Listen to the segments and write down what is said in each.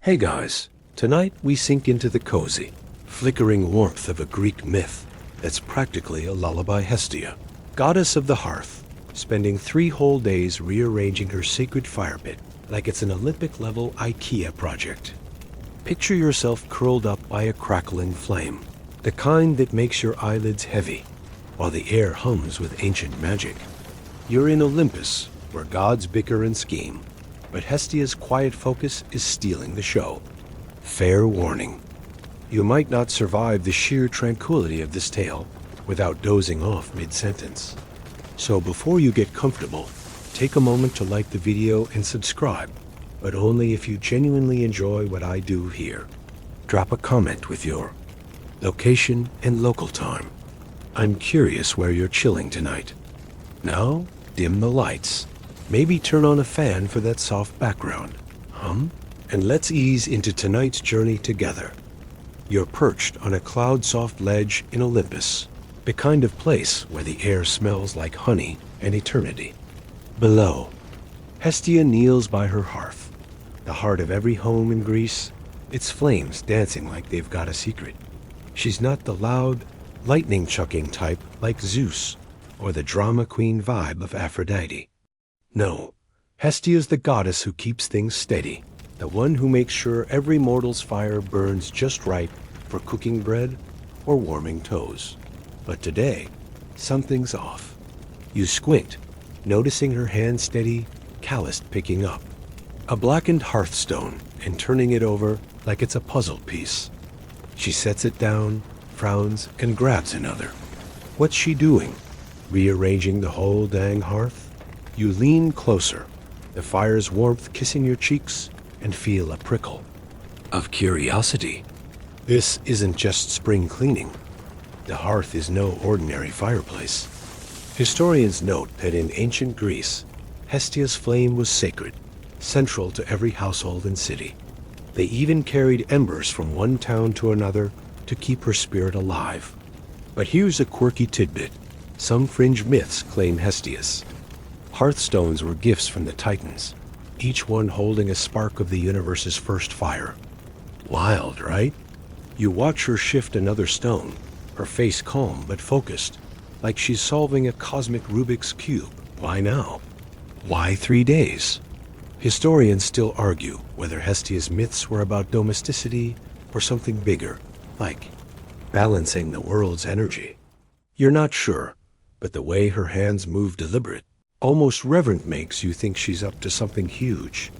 Hey guys, tonight we sink into the cozy, flickering warmth of a Greek myth that's practically a lullaby. Hestia, goddess of the hearth, spending 3 whole days rearranging her sacred fire pit like it's an Olympic-level IKEA project. Picture yourself curled up by a crackling flame, the kind that makes your eyelids heavy, while the air hums with ancient magic. You're in Olympus, where gods bicker and scheme, but Hestia's quiet focus is stealing the show. Fair warning, you might not survive the sheer tranquility of this tale without dozing off mid-sentence. So before you get comfortable, take a moment to like the video and subscribe, but only if you genuinely enjoy what I do here. Drop a comment with your location and local time. I'm curious where you're chilling tonight. Now, dim the lights. Maybe turn on a fan for that soft background hum, and let's ease into tonight's journey together. You're perched on a cloud-soft ledge in Olympus, the kind of place where the air smells like honey and eternity. Below, Hestia kneels by her hearth, the heart of every home in Greece, its flames dancing like they've got a secret. She's not the loud, lightning-chucking type like Zeus or the drama queen vibe of Aphrodite. No, Hestia's the goddess who keeps things steady, the one who makes sure every mortal's fire burns just right for cooking bread or warming toes. But today, something's off. You squint, noticing her hand steady, calloused picking up a blackened hearthstone and turning it over like it's a puzzle piece. She sets it down, frowns, and grabs another. What's she doing? Rearranging the whole dang hearth? You lean closer, the fire's warmth kissing your cheeks, and feel a prickle of curiosity. This isn't just spring cleaning. The hearth is no ordinary fireplace. Historians note that in ancient Greece, Hestia's flame was sacred, central to every household and city. They even carried embers from one town to another to keep her spirit alive. But here's a quirky tidbit. Some fringe myths claim Hestia's hearthstones were gifts from the Titans, each one holding a spark of the universe's first fire. Wild, right? You watch her shift another stone, her face calm but focused, like she's solving a cosmic Rubik's Cube. Why now? Why 3 days? Historians still argue whether Hestia's myths were about domesticity or something bigger, like balancing the world's energy. You're not sure, but the way her hands move deliberate, almost reverent, makes you think she's up to something huge.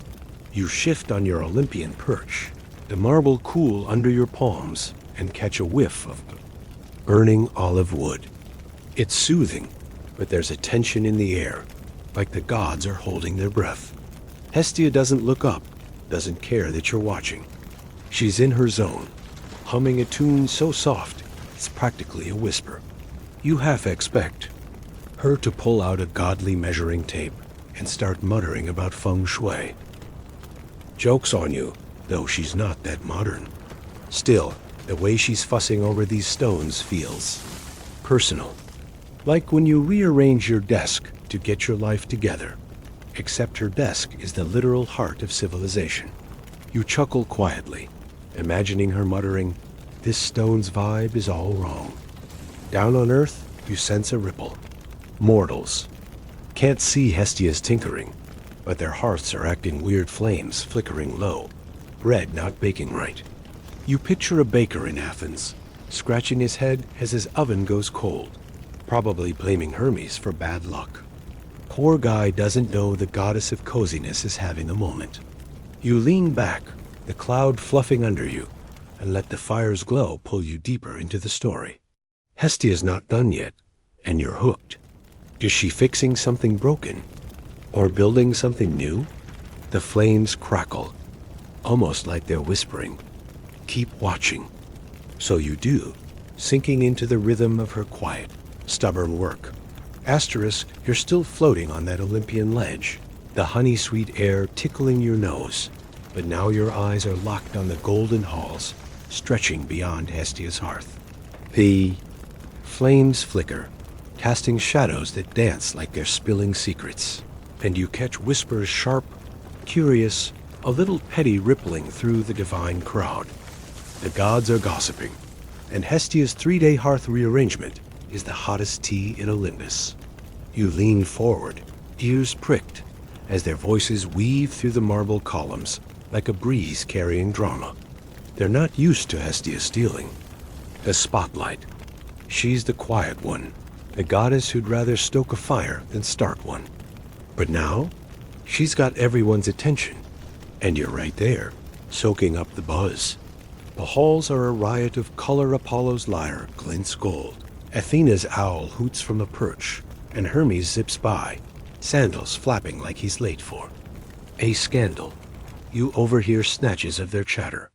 You shift on your Olympian perch, the marble cool under your palms, and catch a whiff of burning olive wood. It's soothing, but there's a tension in the air, like the gods are holding their breath. Hestia doesn't look up, doesn't care that you're watching. She's in her zone, humming a tune so soft, it's practically a whisper. You half expect her to pull out a godly measuring tape and start muttering about feng shui. Joke's on you, though she's not that modern. Still, the way she's fussing over these stones feels personal. Like when you rearrange your desk to get your life together, except her desk is the literal heart of civilization. You chuckle quietly, imagining her muttering, "This stone's vibe is all wrong." Down on Earth, you sense a ripple. Mortals can't see Hestia's tinkering, but their hearths are acting weird, flames flickering low, bread not baking right. You picture a baker in Athens, scratching his head as his oven goes cold, probably blaming Hermes for bad luck. Poor guy doesn't know the goddess of coziness is having a moment. You lean back, the cloud fluffing under you, and let the fire's glow pull you deeper into the story. Hestia's not done yet, and you're hooked. Is she fixing something broken? Or building something new? The flames crackle, almost like they're whispering, "Keep watching." So you do, sinking into the rhythm of her quiet, stubborn work. Asterisk, you're still floating on that Olympian ledge, the honey-sweet air tickling your nose, but now your eyes are locked on the golden halls, stretching beyond Hestia's hearth. The flames flicker, casting shadows that dance like they're spilling secrets, and you catch whispers sharp, curious, a little petty rippling through the divine crowd. The gods are gossiping, and Hestia's 3-day hearth rearrangement is the hottest tea in Olympus. You lean forward, ears pricked, as their voices weave through the marble columns like a breeze carrying drama. They're not used to Hestia stealing the spotlight. She's the quiet one, the goddess who'd rather stoke a fire than start one. But now, she's got everyone's attention, and you're right there, soaking up the buzz. The halls are a riot of color. Apollo's lyre glints gold. Athena's owl hoots from a perch, and Hermes zips by, sandals flapping like he's late for a scandal. You overhear snatches of their chatter.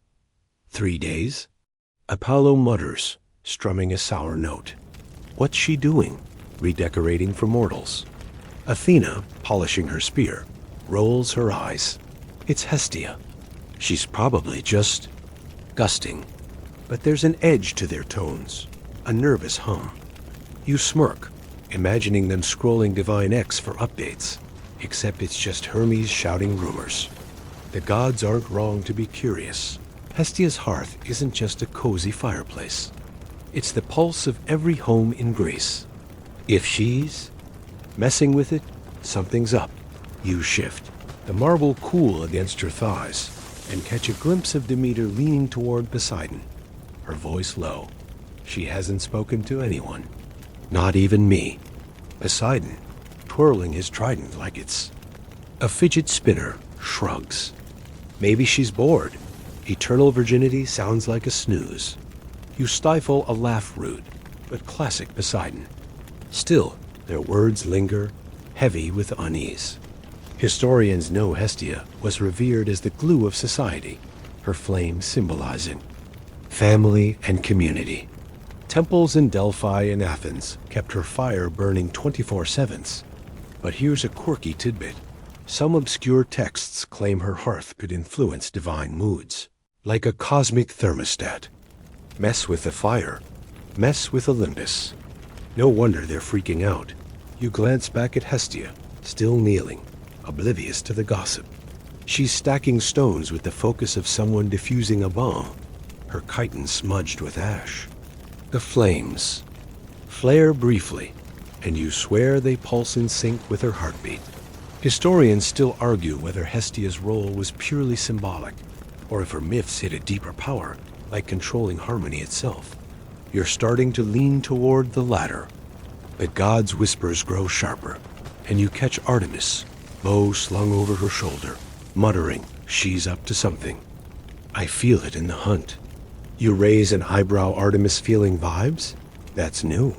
3 days? Apollo mutters, strumming a sour note. What's she doing? Redecorating for mortals. Athena, polishing her spear, rolls her eyes. It's Hestia. She's probably just gusting. But there's an edge to their tones, a nervous hum. You smirk, imagining them scrolling Divine X for updates, except it's just Hermes shouting rumors. The gods aren't wrong to be curious. Hestia's hearth isn't just a cozy fireplace. It's the pulse of every home in Greece. If she's messing with it, something's up. You shift, the marble cool against her thighs, and catch a glimpse of Demeter leaning toward Poseidon, her voice low. She hasn't spoken to anyone, not even me. Poseidon, twirling his trident like it's a fidget spinner, shrugs. Maybe she's bored. Eternal virginity sounds like a snooze. You stifle a laugh rude, but classic Poseidon. Still, their words linger, heavy with unease. Historians know Hestia was revered as the glue of society, her flame symbolizing family and community. Temples in Delphi and Athens kept her fire burning 24/7. But here's a quirky tidbit. Some obscure texts claim her hearth could influence divine moods, like a cosmic thermostat. Mess with the fire, mess with Olympus. No wonder they're freaking out. You glance back at Hestia, still kneeling, oblivious to the gossip. She's stacking stones with the focus of someone diffusing a bomb, her chitin smudged with ash. The flames flare briefly, and you swear they pulse in sync with her heartbeat. Historians still argue whether Hestia's role was purely symbolic, or if her myths hid a deeper power, like controlling harmony itself. You're starting to lean toward the latter. The gods' whispers grow sharper, and you catch Artemis, bow slung over her shoulder, muttering she's up to something. I feel it in the hunt. You raise an eyebrow. Artemis feeling vibes? That's new.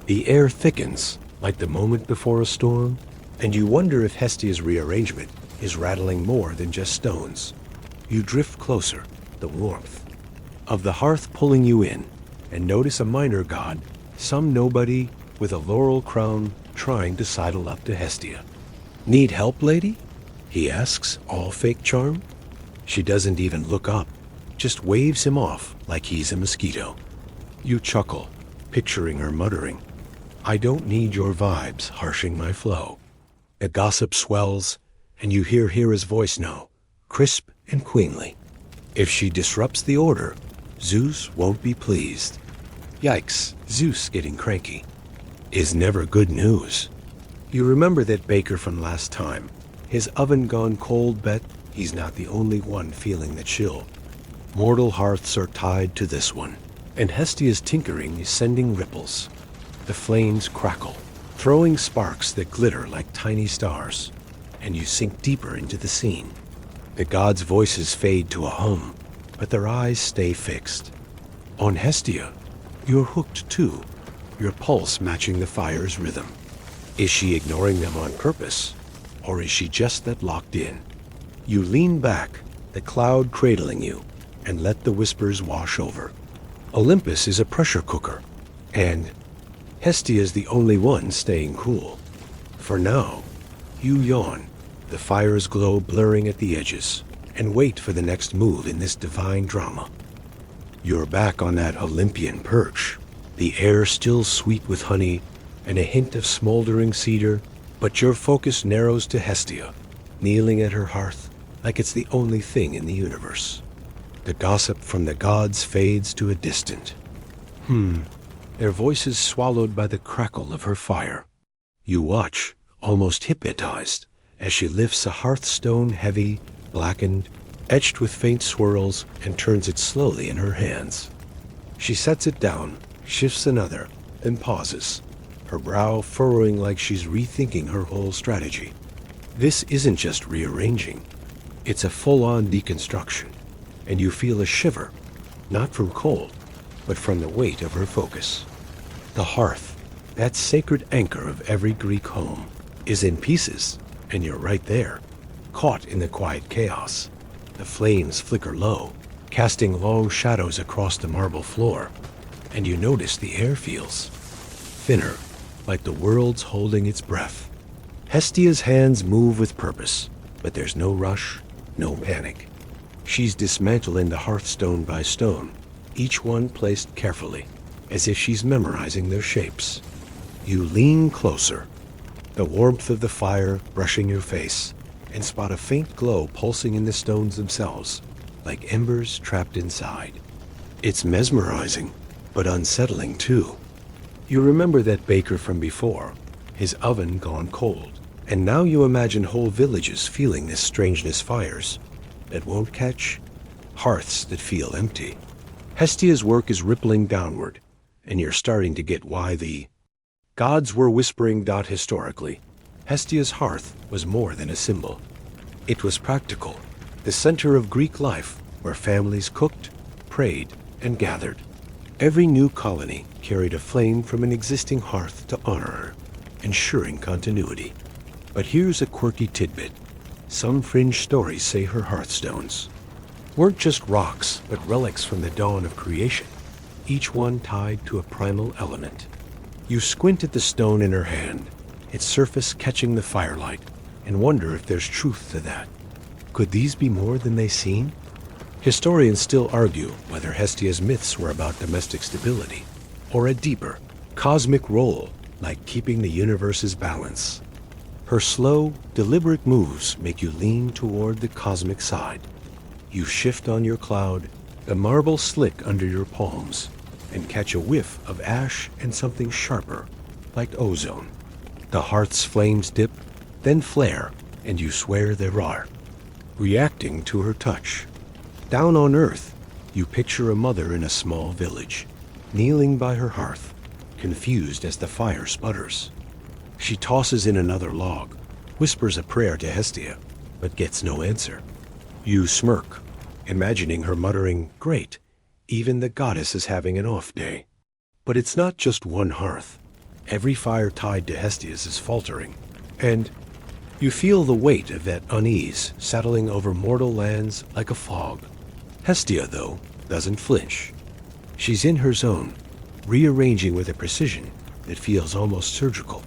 The air thickens, like the moment before a storm, and you wonder if Hestia's rearrangement is rattling more than just stones. You drift closer, the warmth of the hearth pulling you in, and notice a minor god, some nobody with a laurel crown trying to sidle up to Hestia. Need help, lady? He asks, all fake charm. She doesn't even look up, just waves him off like he's a mosquito. You chuckle, picturing her muttering, I don't need your vibes harshing my flow. The gossip swells, and you hear Hera's voice now, crisp and queenly. If she disrupts the order, Zeus won't be pleased. Yikes, Zeus getting cranky is never good news. You remember that baker from last time. His oven gone cold, bet he's not the only one feeling the chill. Mortal hearths are tied to this one, and Hestia's tinkering is sending ripples. The flames crackle, throwing sparks that glitter like tiny stars, and you sink deeper into the scene. The gods' voices fade to a hum, but their eyes stay fixed. On Hestia, you're hooked too, your pulse matching the fire's rhythm. Is she ignoring them on purpose, or is she just that locked in? You lean back, the cloud cradling you, and let the whispers wash over. Olympus is a pressure cooker, and Hestia is the only one staying cool. For now, you yawn, the fire's glow blurring at the edges, and wait for the next move in this divine drama. You're back on that Olympian perch, the air still sweet with honey and a hint of smoldering cedar, but your focus narrows to Hestia, kneeling at her hearth, like it's the only thing in the universe. The gossip from the gods fades to a distant their voices swallowed by the crackle of her fire. You watch, almost hypnotized, as she lifts a hearthstone heavy, blackened, etched with faint swirls, and turns it slowly in her hands. She sets it down, shifts another, then pauses, her brow furrowing like she's rethinking her whole strategy. This isn't just rearranging. It's a full-on deconstruction, and you feel a shiver, not from cold, but from the weight of her focus. The hearth, that sacred anchor of every Greek home, is in pieces, and you're right there, caught in the quiet chaos. The flames flicker low, casting long shadows across the marble floor, and you notice the air feels thinner, like the world's holding its breath. Hestia's hands move with purpose, but there's no rush, no panic. She's dismantling the hearth stone by stone, each one placed carefully, as if she's memorizing their shapes. You lean closer, the warmth of the fire brushing your face, and spot a faint glow pulsing in the stones themselves, like embers trapped inside. It's mesmerizing, but unsettling too. You remember that baker from before, his oven gone cold, and now you imagine whole villages feeling this strangeness, fires that won't catch, hearths that feel empty. Hestia's work is rippling downward, and you're starting to get why the gods were whispering. Historically, Hestia's hearth was more than a symbol. It was practical, the center of Greek life where families cooked, prayed, and gathered. Every new colony carried a flame from an existing hearth to honor her, ensuring continuity. But here's a quirky tidbit. Some fringe stories say her hearthstones weren't just rocks, but relics from the dawn of creation, each one tied to a primal element. You squint at the stone in her hand, its surface catching the firelight, and wonder if there's truth to that. Could these be more than they seem? Historians still argue whether Hestia's myths were about domestic stability, or a deeper, cosmic role like keeping the universe's balance. Her slow, deliberate moves make you lean toward the cosmic side. You shift on your cloud, the marble slick under your palms, and catch a whiff of ash and something sharper, like ozone. The hearth's flames dip, then flare, and you swear there are. Reacting to her touch. Down on earth, you picture a mother in a small village, kneeling by her hearth, confused as the fire sputters. She tosses in another log, whispers a prayer to Hestia, but gets no answer. You smirk, imagining her muttering, "Great, even the goddess is having an off day." But it's not just one hearth. Every fire tied to Hestia's is faltering, and you feel the weight of that unease settling over mortal lands like a fog. Hestia, though, doesn't flinch. She's in her zone, rearranging with a precision that feels almost surgical.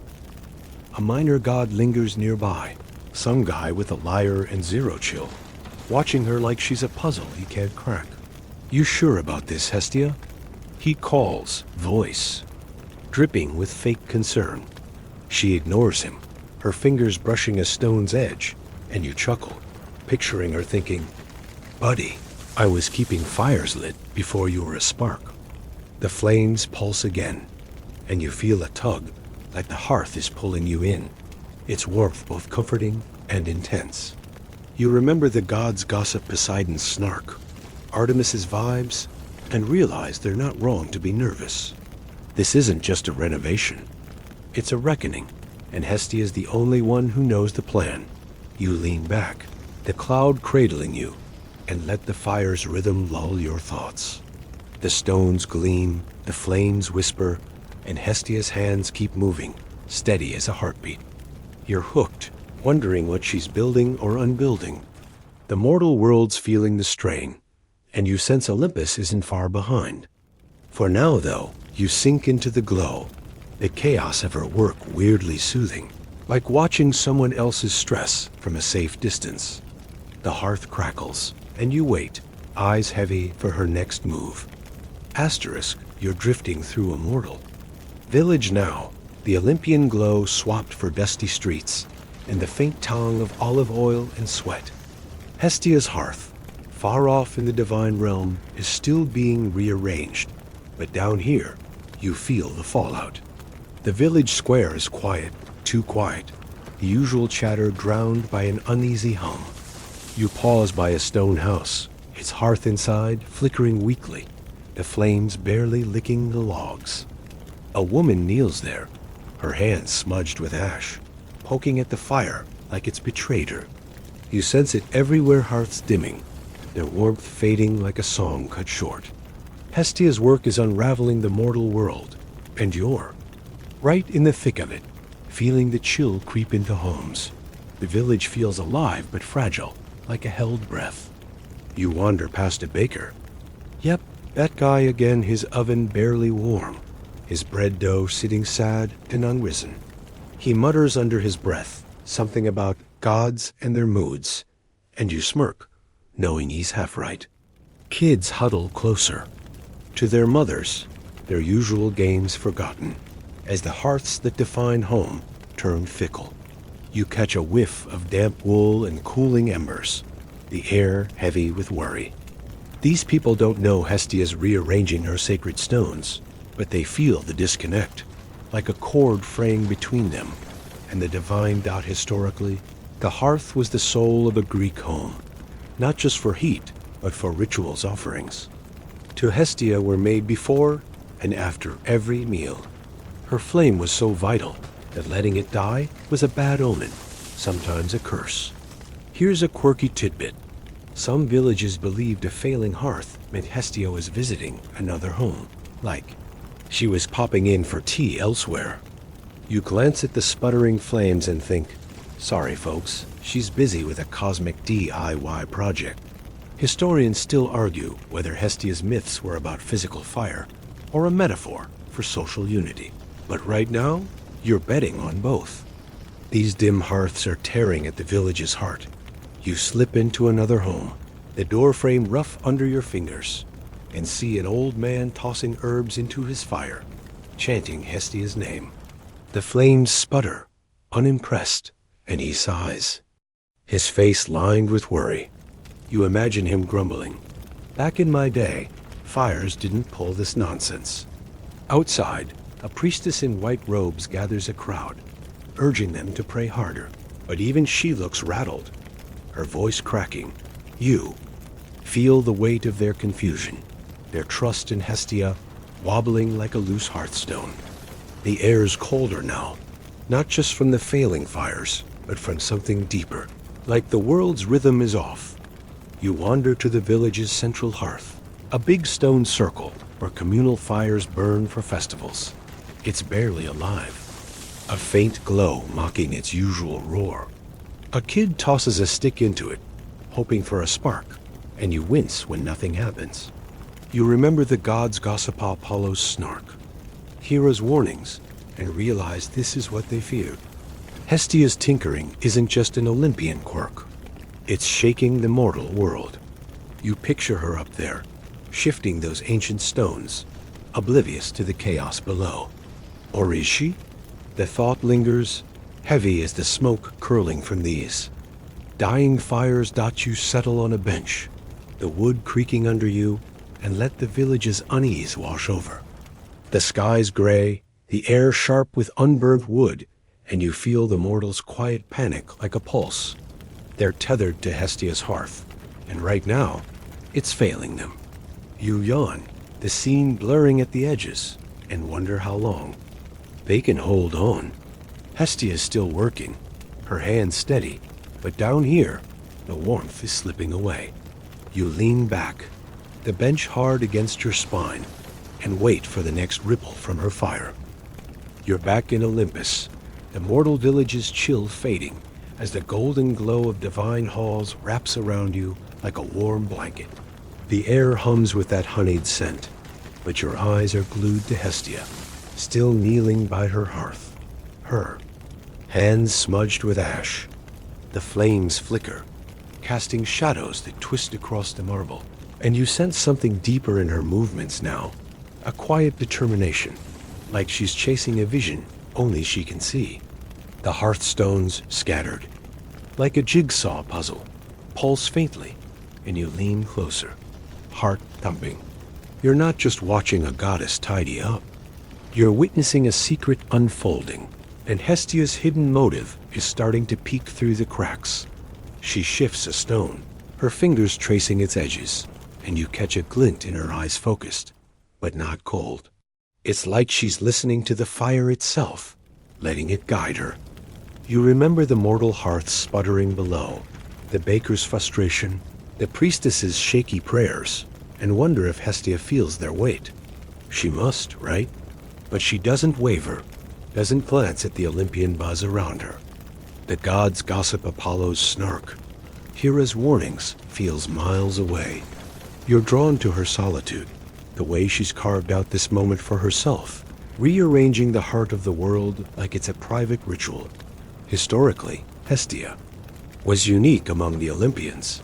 A minor god lingers nearby, some guy with a lyre and zero chill, watching her like she's a puzzle he can't crack. "You sure about this, Hestia?" He calls, voice dripping with fake concern. She ignores him, her fingers brushing a stone's edge, and you chuckle, picturing her thinking, "Buddy, I was keeping fires lit before you were a spark." The flames pulse again, and you feel a tug, like the hearth is pulling you in, its warmth both comforting and intense. You remember the gods' gossip, Poseidon's snark, Artemis's vibes, and realize they're not wrong to be nervous. This isn't just a renovation. It's a reckoning, and Hestia is the only one who knows the plan. You lean back, the cloud cradling you, and let the fire's rhythm lull your thoughts. The stones gleam, the flames whisper, and Hestia's hands keep moving, steady as a heartbeat. You're hooked, wondering what she's building or unbuilding. The mortal world's feeling the strain, and you sense Olympus isn't far behind. For now, though, you sink into the glow, the chaos of her work weirdly soothing, like watching someone else's stress from a safe distance. The hearth crackles, and you wait, eyes heavy for her next move. Asterisk, you're drifting through a mortal village now, the Olympian glow swapped for dusty streets, and the faint tang of olive oil and sweat. Hestia's hearth, far off in the divine realm, is still being rearranged, but down here, you feel the fallout. The village square is quiet, too quiet, the usual chatter drowned by an uneasy hum. You pause by a stone house, its hearth inside flickering weakly, the flames barely licking the logs. A woman kneels there, her hands smudged with ash, poking at the fire like it's betrayed her. You sense it everywhere, hearths dimming, their warmth fading like a song cut short. Hestia's work is unraveling the mortal world, and you're right in the thick of it, feeling the chill creep into homes. The village feels alive but fragile, like a held breath. You wander past a baker. Yep, that guy again, his oven barely warm, his bread dough sitting sad and unrisen. He mutters under his breath something about gods and their moods, and you smirk, knowing he's half right. Kids huddle closer, to their mothers, their usual games forgotten, as the hearths that define home turn fickle. You catch a whiff of damp wool and cooling embers, the air heavy with worry. These people don't know Hestia's rearranging her sacred stones, but they feel the disconnect, like a cord fraying between them and the divine. Historically, the hearth was the soul of a Greek home, not just for heat, but for rituals offerings. To Hestia were made before and after every meal. Her flame was so vital that letting it die was a bad omen, sometimes a curse. Here's a quirky tidbit. Some villages believed a failing hearth meant Hestia was visiting another home, like she was popping in for tea elsewhere. You glance at the sputtering flames and think, sorry folks, she's busy with a cosmic DIY project. Historians still argue whether Hestia's myths were about physical fire or a metaphor for social unity. But right now, you're betting on both. These dim hearths are tearing at the village's heart. You slip into another home, the doorframe rough under your fingers, and see an old man tossing herbs into his fire, chanting Hestia's name. The flames sputter, unimpressed, and he sighs, his face lined with worry. You imagine him grumbling. Back in my day, fires didn't pull this nonsense. Outside, a priestess in white robes gathers a crowd, urging them to pray harder. But even she looks rattled, her voice cracking. You feel the weight of their confusion, their trust in Hestia wobbling like a loose hearthstone. The air's colder now, not just from the failing fires, but from something deeper, like the world's rhythm is off. You wander to the village's central hearth, a big stone circle where communal fires burn for festivals. It's barely alive, a faint glow mocking its usual roar. A kid tosses a stick into it, hoping for a spark, and you wince when nothing happens. You remember the gods' gossip Apollo's snark, Hera's warnings, and realize this is what they feared. Hestia's tinkering isn't just an Olympian quirk. It's shaking the mortal world. You picture her up there, shifting those ancient stones, oblivious to the chaos below. Or is she? The thought lingers, heavy as the smoke curling from these. Dying fires. You settle on a bench, the wood creaking under you, and let the village's unease wash over. The sky's gray, the air sharp with unburnt wood, and you feel the mortals' quiet panic like a pulse. They're tethered to Hestia's hearth, and right now, it's failing them. You yawn, the scene blurring at the edges, and wonder how long. They can hold on. Hestia's still working, her hands steady, but down here, the warmth is slipping away. You lean back, the bench hard against your spine, and wait for the next ripple from her fire. You're back in Olympus, the mortal village's chill fading as the golden glow of divine halls wraps around you like a warm blanket. The air hums with that honeyed scent, but your eyes are glued to Hestia, still kneeling by her hearth. Her hands smudged with ash. The flames flicker, casting shadows that twist across the marble, and you sense something deeper in her movements now, a quiet determination, like she's chasing a vision only she can see. The hearthstones scattered, like a jigsaw puzzle, pulse faintly, and you lean closer, heart thumping. You're not just watching a goddess tidy up. You're witnessing a secret unfolding, and Hestia's hidden motive is starting to peek through the cracks. She shifts a stone, her fingers tracing its edges, and you catch a glint in her eyes, focused, but not cold. It's like she's listening to the fire itself, letting it guide her. You remember the mortal hearth sputtering below, the baker's frustration, the priestess's shaky prayers, and wonder if Hestia feels their weight. She must, right? But she doesn't waver, doesn't glance at the Olympian buzz around her. The gods gossip Apollo's snark. Hera's warnings feels miles away. You're drawn to her solitude, the way she's carved out this moment for herself, rearranging the heart of the world like it's a private ritual. Historically, Hestia was unique among the Olympians.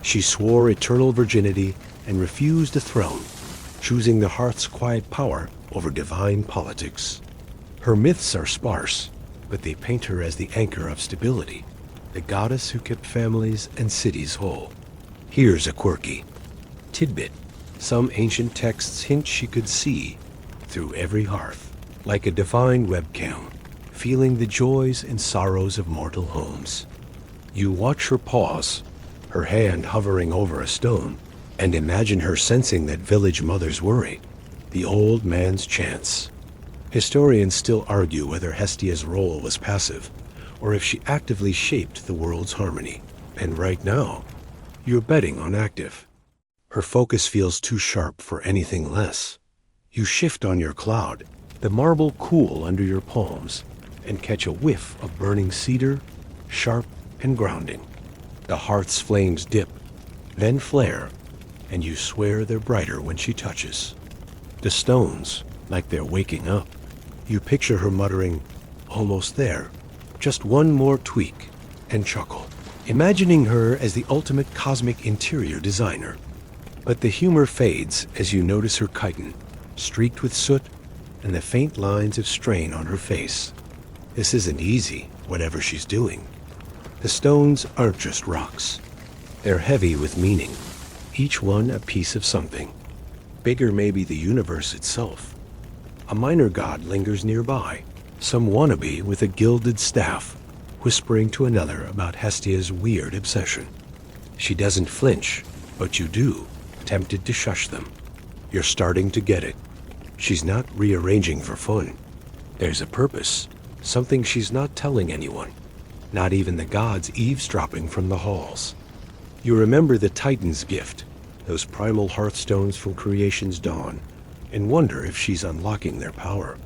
She swore eternal virginity and refused a throne, choosing the hearth's quiet power over divine politics. Her myths are sparse, but they paint her as the anchor of stability, the goddess who kept families and cities whole. Here's a quirky tidbit. Some ancient texts hint she could see through every hearth, like a divine webcam, feeling the joys and sorrows of mortal homes. You watch her pause, her hand hovering over a stone, and imagine her sensing that village mother's worry, the old man's chance. Historians still argue whether Hestia's role was passive, or if she actively shaped the world's harmony. And right now, you're betting on active. Her focus feels too sharp for anything less. You shift on your cloud, the marble cool under your palms, and catch a whiff of burning cedar, sharp and grounding. The hearth's flames dip, then flare, and you swear they're brighter when she touches. The stones, like they're waking up. You picture her muttering, "Almost there, just one more tweak," and chuckle, imagining her as the ultimate cosmic interior designer. But the humor fades as you notice her chitin, streaked with soot, and the faint lines of strain on her face. This isn't easy, whatever she's doing. The stones aren't just rocks. They're heavy with meaning, each one a piece of something. Bigger maybe the universe itself. A minor god lingers nearby, some wannabe with a gilded staff, whispering to another about Hestia's weird obsession. She doesn't flinch, but you do, tempted to shush them. You're starting to get it. She's not rearranging for fun. There's a purpose, something she's not telling anyone, not even the gods eavesdropping from the halls. You remember the Titan's gift, those primal hearthstones from creation's dawn, and wonder if she's unlocking their power.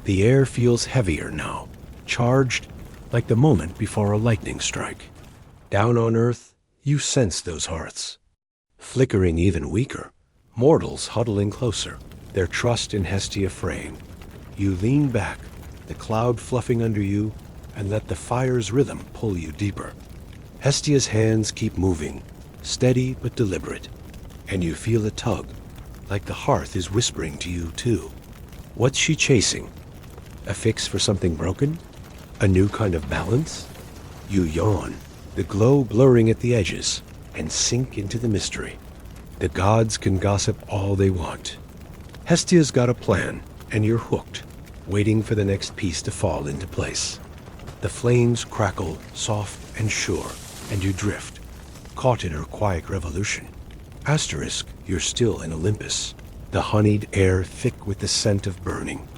The air feels heavier now, charged like the moment before a lightning strike. Down on earth, you sense those hearths, flickering even weaker, mortals huddling closer, their trust in Hestia fraying. You lean back, the cloud fluffing under you, and let the fire's rhythm pull you deeper. Hestia's hands keep moving, steady but deliberate, and you feel a tug, like the hearth is whispering to you too. What's she chasing? A fix for something broken? A new kind of balance? You yawn, the glow blurring at the edges, and sink into the mystery. The gods can gossip all they want. Hestia's got a plan, and you're hooked, waiting for the next piece to fall into place. The flames crackle, soft and sure, and you drift, caught in her quiet revolution. Asterisk, you're still in Olympus, the honeyed air thick with the scent of burning.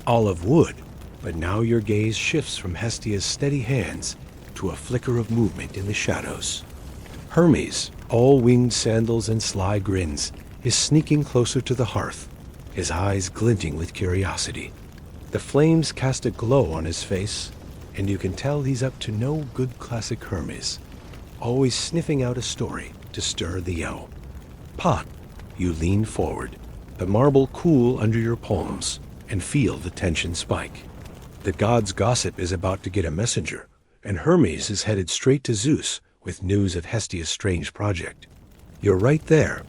Olive wood, but now your gaze shifts from Hestia's steady hands to a flicker of movement in the shadows. Hermes, all winged sandals and sly grins, is sneaking closer to the hearth, his eyes glinting with curiosity. The flames cast a glow on his face, and you can tell he's up to no good classic Hermes, always sniffing out a story to stir the yell. Pot, you lean forward, the marble cool under your palms, and feel the tension spike. The god's gossip is about to get a messenger, and Hermes is headed straight to Zeus with news of Hestia's strange project. You're right there,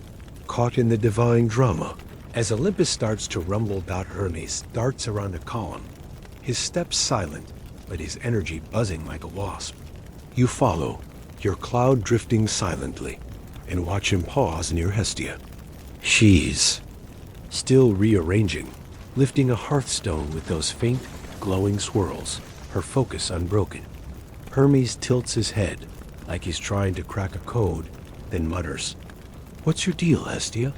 caught in the divine drama. As Olympus starts to rumble, Hermes darts around a column, his steps silent, but his energy buzzing like a wasp. You follow, your cloud drifting silently, and watch him pause near Hestia. She's still rearranging, lifting a hearthstone with those faint, glowing swirls, her focus unbroken. Hermes tilts his head, like he's trying to crack a code, then mutters, "What's your deal, Hestia?"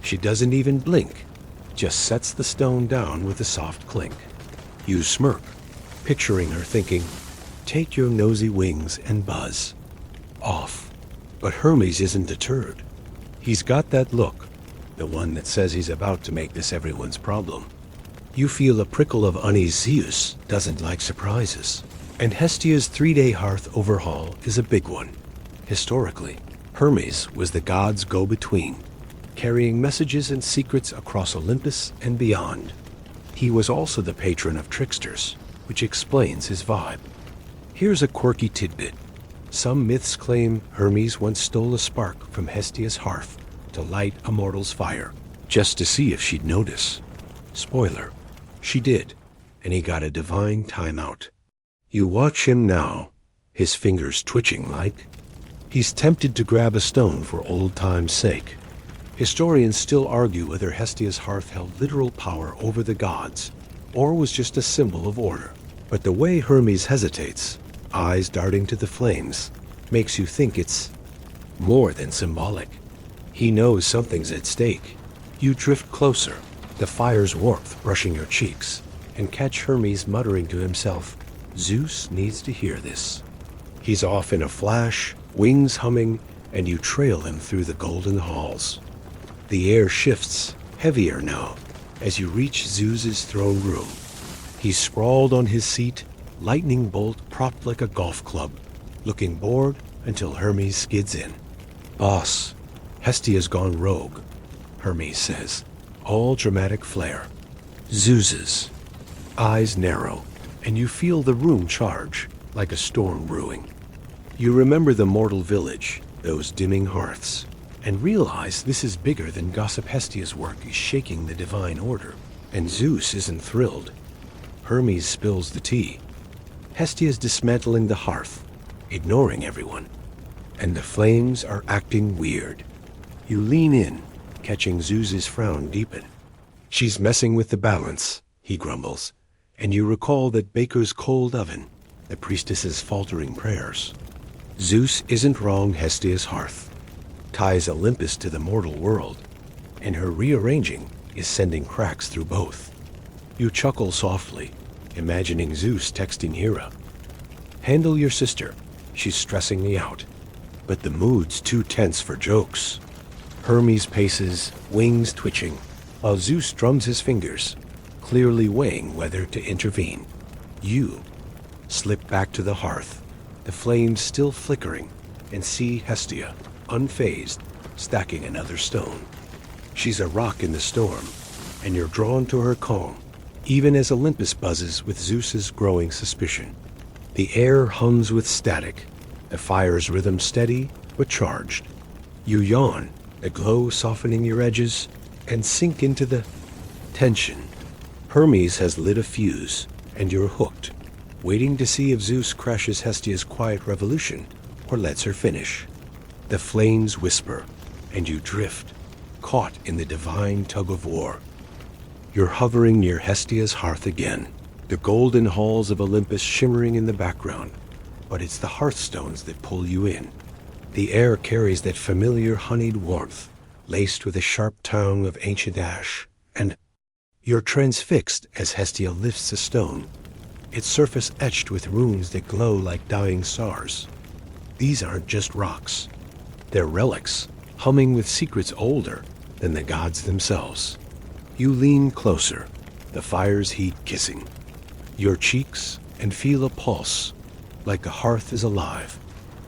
She doesn't even blink, just sets the stone down with a soft clink. You smirk, picturing her thinking, "Take your nosy wings and buzz off." But Hermes isn't deterred. He's got that look, the one that says he's about to make this everyone's problem. You feel a prickle of unease. Zeus doesn't like surprises, and Hestia's 3-day hearth overhaul is a big one. Historically, Hermes was the god's go-between, carrying messages and secrets across Olympus and beyond. He was also the patron of tricksters, which explains his vibe. Here's a quirky tidbit. Some myths claim Hermes once stole a spark from Hestia's hearth to light a mortal's fire, just to see if she'd notice. Spoiler, she did, and he got a divine timeout. You watch him now, his fingers twitching like he's tempted to grab a stone for old time's sake. Historians still argue whether Hestia's hearth held literal power over the gods, or was just a symbol of order. But the way Hermes hesitates, eyes darting to the flames, makes you think it's more than symbolic. He knows something's at stake. You drift closer, the fire's warmth brushing your cheeks, and catch Hermes muttering to himself, "Zeus needs to hear this." He's off in a flash, wings humming, and you trail him through the golden halls. The air shifts, heavier now, as you reach Zeus's throne room. He's sprawled on his seat, lightning bolt propped like a golf club, looking bored until Hermes skids in. "Boss, Hestia's gone rogue," Hermes says, all dramatic flair. Zeus's eyes narrow, and you feel the room charge like a storm brewing. You remember the mortal village, those dimming hearths, and realize this is bigger than gossip. Hestia's work is shaking the divine order, and Zeus isn't thrilled. Hermes spills the tea. Hestia's dismantling the hearth, ignoring everyone, and the flames are acting weird. You lean in, catching Zeus's frown deepen. "She's messing with the balance," he grumbles, and you recall that baker's cold oven, the priestess's faltering prayers. Zeus isn't wrong. Hestia's hearth ties Olympus to the mortal world, and her rearranging is sending cracks through both. You chuckle softly, imagining Zeus texting Hera, "Handle your sister, she's stressing me out." But the mood's too tense for jokes. Hermes paces, wings twitching, while Zeus drums his fingers, clearly weighing whether to intervene. You slip back to the hearth, the flames still flickering, and see Hestia, unfazed, stacking another stone. She's a rock in the storm, and you're drawn to her calm, even as Olympus buzzes with Zeus's growing suspicion. The air hums with static, the fire's rhythm steady but charged. You yawn, the glow softening your edges, and sink into the tension. Hermes has lit a fuse, and you're hooked, waiting to see if Zeus crashes Hestia's quiet revolution or lets her finish. The flames whisper, and you drift, caught in the divine tug-of-war. You're hovering near Hestia's hearth again, the golden halls of Olympus shimmering in the background, but it's the hearthstones that pull you in. The air carries that familiar honeyed warmth, laced with a sharp tongue of ancient ash, and you're transfixed as Hestia lifts a stone, its surface etched with runes that glow like dying stars. These aren't just rocks. They're relics, humming with secrets older than the gods themselves. You lean closer, the fire's heat kissing your cheeks, and feel a pulse, like the hearth is alive,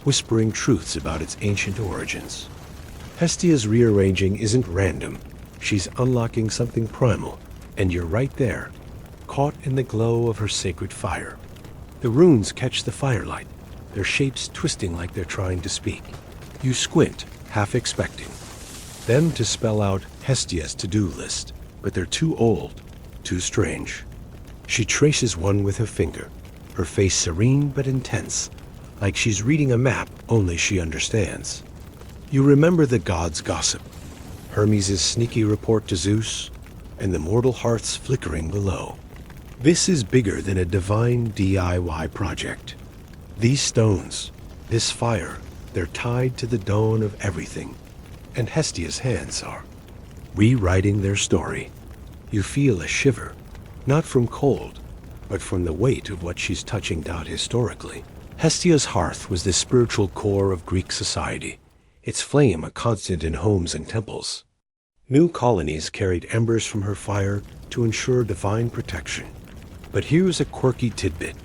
whispering truths about its ancient origins. Hestia's rearranging isn't random. She's unlocking something primal, and you're right there, caught in the glow of her sacred fire. The runes catch the firelight, their shapes twisting like they're trying to speak. You squint, half expecting them to spell out Hestia's to-do list, but they're too old, too strange. She traces one with her finger, her face serene but intense, like she's reading a map only she understands. You remember the gods' gossip, Hermes' sneaky report to Zeus, and the mortal hearths flickering below. This is bigger than a divine DIY project. These stones, this fire, they're tied to the dawn of everything, and Hestia's hands are rewriting their story. You feel a shiver, not from cold, but from the weight of what she's touching down historically. Hestia's hearth was the spiritual core of Greek society, its flame a constant in homes and temples. New colonies carried embers from her fire to ensure divine protection. But here's a quirky tidbit.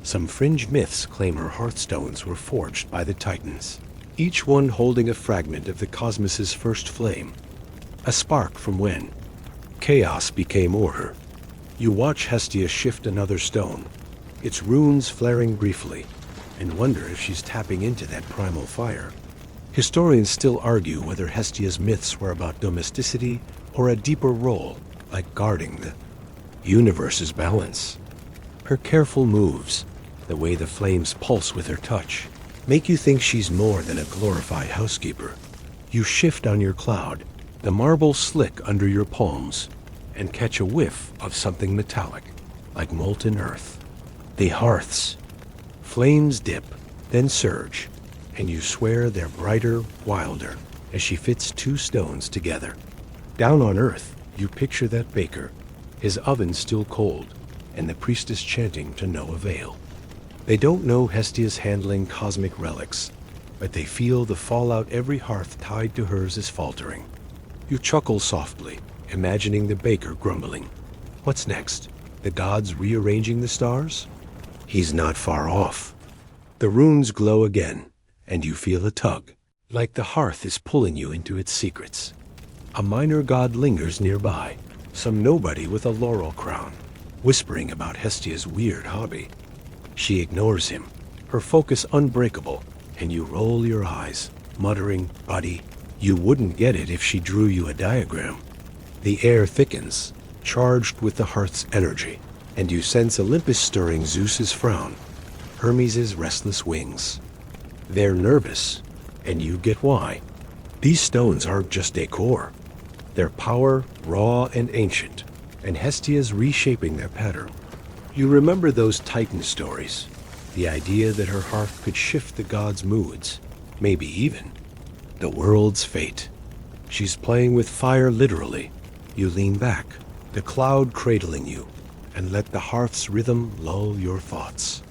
Some fringe myths claim her hearthstones were forged by the Titans, each one holding a fragment of the cosmos's first flame, a spark from when chaos became order. You watch Hestia shift another stone, its runes flaring briefly, and wonder if she's tapping into that primal fire. Historians still argue whether Hestia's myths were about domesticity or a deeper role, like guarding the universe's balance. Her careful moves, the way the flames pulse with her touch, make you think she's more than a glorified housekeeper. You shift on your cloud, the marble slick under your palms, and catch a whiff of something metallic, like molten earth. The hearths. Flames dip, then surge, and you swear they're brighter, wilder, as she fits two stones together. Down on earth, you picture that baker, his oven still cold, and the priestess chanting to no avail. They don't know Hestia's handling cosmic relics, but they feel the fallout every hearth tied to hers is faltering. You chuckle softly, imagining the baker grumbling. What's next? The gods rearranging the stars? He's not far off. The runes glow again, and you feel a tug, like the hearth is pulling you into its secrets. A minor god lingers nearby, some nobody with a laurel crown, whispering about Hestia's weird hobby. She ignores him, her focus unbreakable, and you roll your eyes, muttering, "Buddy, you wouldn't get it if she drew you a diagram." The air thickens, charged with the hearth's energy, and you sense Olympus stirring Zeus's frown, Hermes' restless wings. They're nervous, and you get why. These stones aren't just decor. Their power, raw and ancient, and Hestia's reshaping their pattern. You remember those Titan stories, the idea that her hearth could shift the gods' moods, maybe even the world's fate. She's playing with fire literally. You lean back, the cloud cradling you, and let the hearth's rhythm lull your thoughts.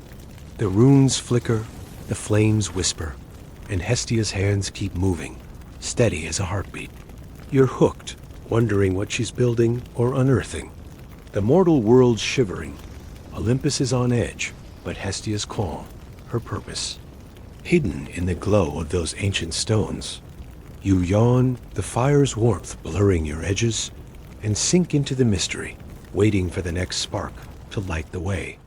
The runes flicker, the flames whisper, and Hestia's hands keep moving, steady as a heartbeat. You're hooked, wondering what she's building or unearthing. The mortal world's shivering. Olympus is on edge, but Hestia's calm, her purpose hidden in the glow of those ancient stones. You yawn, the fire's warmth blurring your edges, and sink into the mystery, waiting for the next spark to light the way.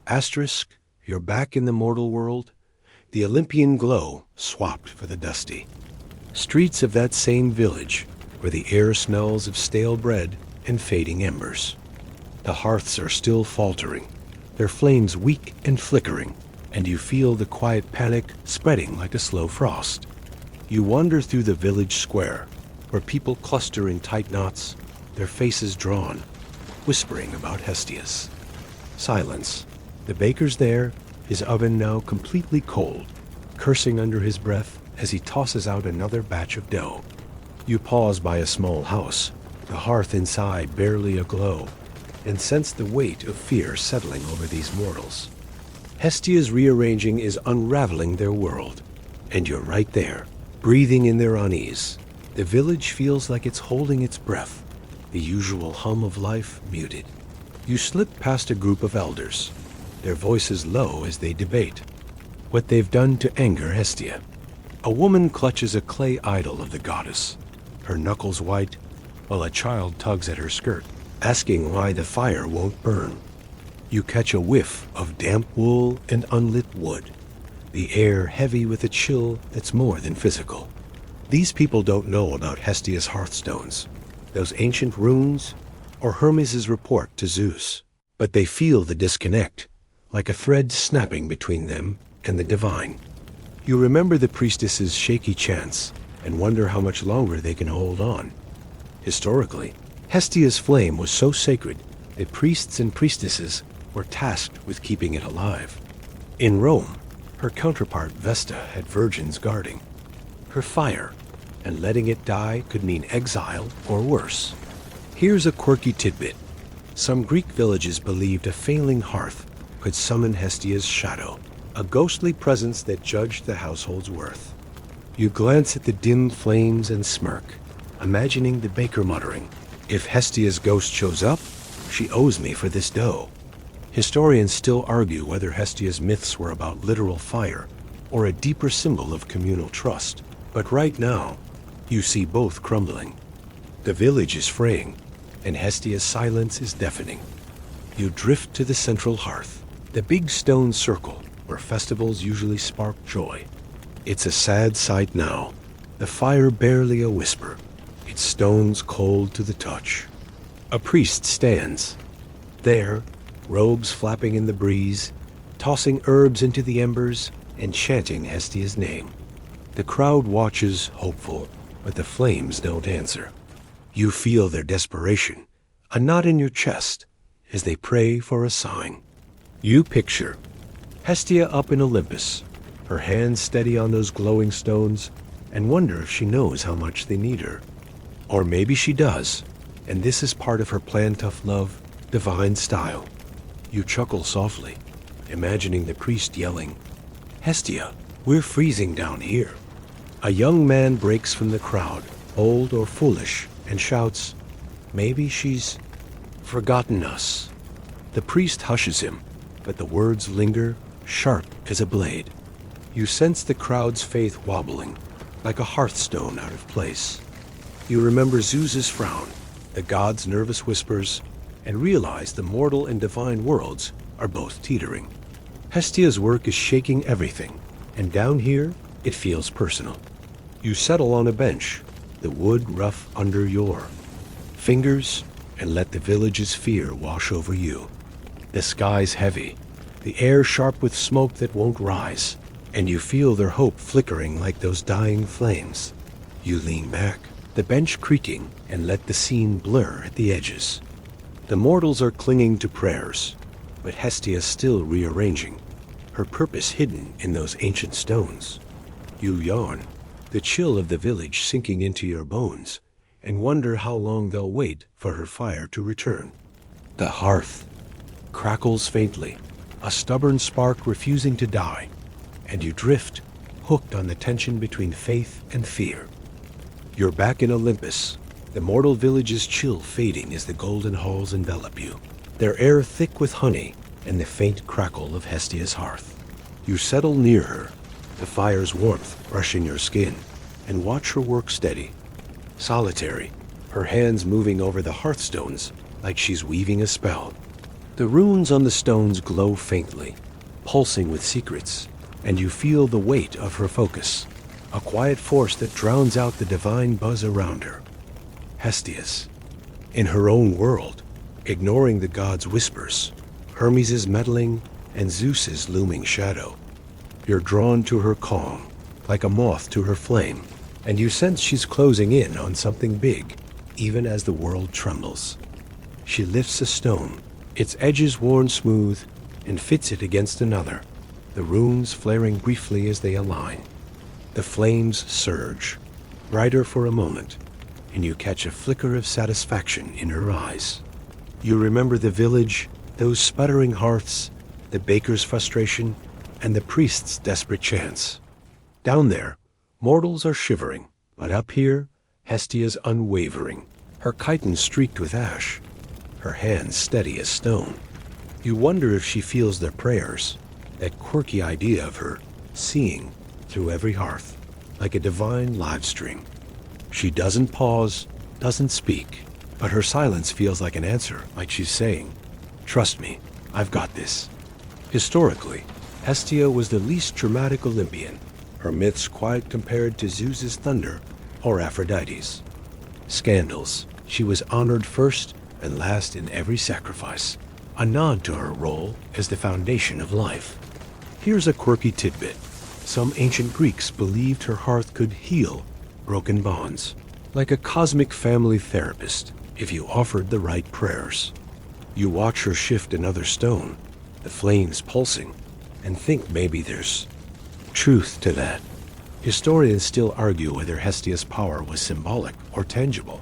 Asterisk, you're back in the mortal world, the Olympian glow swapped for the dusty streets of that same village where the air smells of stale bread and fading embers. The hearths are still faltering, their flames weak and flickering, and you feel the quiet panic spreading like a slow frost. You wander through the village square, where people cluster in tight knots, their faces drawn, whispering about Hestia's. Silence. The baker's there, his oven now completely cold, cursing under his breath as he tosses out another batch of dough. You pause by a small house, the hearth inside barely aglow, and sense the weight of fear settling over these mortals. Hestia's rearranging is unraveling their world, and you're right there, breathing in their unease. The village feels like it's holding its breath, the usual hum of life muted. You slip past a group of elders, their voices low as they debate what they've done to anger Hestia. A woman clutches a clay idol of the goddess, her knuckles white, while a child tugs at her skirt, asking why the fire won't burn. You catch a whiff of damp wool and unlit wood, the air heavy with a chill that's more than physical. These people don't know about Hestia's hearthstones, those ancient runes, or Hermes' report to Zeus, but they feel the disconnect, like a thread snapping between them and the divine. You remember the priestess's shaky chants and wonder how much longer they can hold on. Historically, Hestia's flame was so sacred that priests and priestesses were tasked with keeping it alive. In Rome, her counterpart Vesta had virgins guarding her fire, and letting it die could mean exile or worse. Here's a quirky tidbit. Some Greek villages believed a failing hearth could summon Hestia's shadow, a ghostly presence that judged the household's worth. You glance at the dim flames and smirk, imagining the baker muttering, "If Hestia's ghost shows up, she owes me for this dough." Historians still argue whether Hestia's myths were about literal fire or a deeper symbol of communal trust. But right now, you see both crumbling. The village is fraying, and Hestia's silence is deafening. You drift to the central hearth, the big stone circle where festivals usually spark joy. It's a sad sight now, the fire barely a whisper, its stones cold to the touch. A priest stands there, robes flapping in the breeze, tossing herbs into the embers and chanting Hestia's name. The crowd watches, hopeful, but the flames don't answer. You feel their desperation, a knot in your chest, as they pray for a sign. You picture Hestia up in Olympus, her hands steady on those glowing stones, and wonder if she knows how much they need her. Or maybe she does, and this is part of her plan tough love, divine style. You chuckle softly, imagining the priest yelling, "Hestia, we're freezing down here." A young man breaks from the crowd, old or foolish, and shouts, "Maybe she's forgotten us." The priest hushes him, but the words linger, sharp as a blade. You sense the crowd's faith wobbling, like a hearthstone out of place. You remember Zeus's frown, the god's nervous whispers, and realize the mortal and divine worlds are both teetering. Hestia's work is shaking everything, and down here, it feels personal. You settle on a bench, the wood rough under your fingers, and let the village's fear wash over you. The sky's heavy, the air sharp with smoke that won't rise, and you feel their hope flickering like those dying flames. You lean back, the bench creaking, and let the scene blur at the edges. The mortals are clinging to prayers, but Hestia's still rearranging, her purpose hidden in those ancient stones. You yawn, the chill of the village sinking into your bones, and wonder how long they'll wait for her fire to return. The hearth crackles faintly, a stubborn spark refusing to die, and you drift, hooked on the tension between faith and fear. You're back in Olympus, the mortal village's chill fading as the golden halls envelop you, their air thick with honey and the faint crackle of Hestia's hearth. You settle near her, the fire's warmth brushing your skin, and watch her work steady, solitary, her hands moving over the hearthstones like she's weaving a spell. The runes on the stones glow faintly, pulsing with secrets, and you feel the weight of her focus, a quiet force that drowns out the divine buzz around her. Hestia's in her own world, ignoring the gods' whispers, Hermes' meddling, and Zeus's looming shadow. You're drawn to her calm, like a moth to her flame, and you sense she's closing in on something big, even as the world trembles. She lifts a stone, its edges worn smooth, and fits it against another, the runes flaring briefly as they align. The flames surge, brighter for a moment, and you catch a flicker of satisfaction in her eyes. You remember the village, those sputtering hearths, the baker's frustration, and the priest's desperate chants. Down there, mortals are shivering, but up here, Hestia's unwavering, her chitin streaked with ash, her hands steady as stone. You wonder if she feels their prayers, that quirky idea of her seeing through every hearth, like a divine live stream. She doesn't pause, doesn't speak, but her silence feels like an answer, like she's saying, "Trust me, I've got this." Historically, Hestia was the least dramatic Olympian, her myths quiet compared to Zeus's thunder or Aphrodite's scandals. She was honored first and last in every sacrifice, a nod to her role as the foundation of life. Here's a quirky tidbit. Some ancient Greeks believed her hearth could heal broken bonds, like a cosmic family therapist, if you offered the right prayers. You watch her shift another stone, the flames pulsing, and think maybe there's truth to that. Historians still argue whether Hestia's power was symbolic or tangible,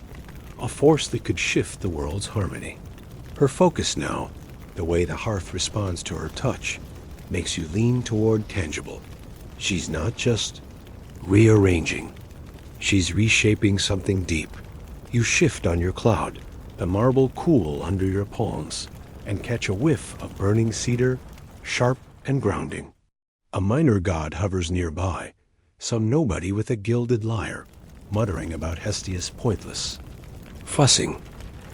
a force that could shift the world's harmony. Her focus now, the way the hearth responds to her touch, makes you lean toward tangible. She's not just rearranging. She's reshaping something deep. You shift on your cloud, the marble cool under your palms, and catch a whiff of burning cedar, sharp and grounding. A minor god hovers nearby, some nobody with a gilded lyre, muttering about Hestia's pointless fussing.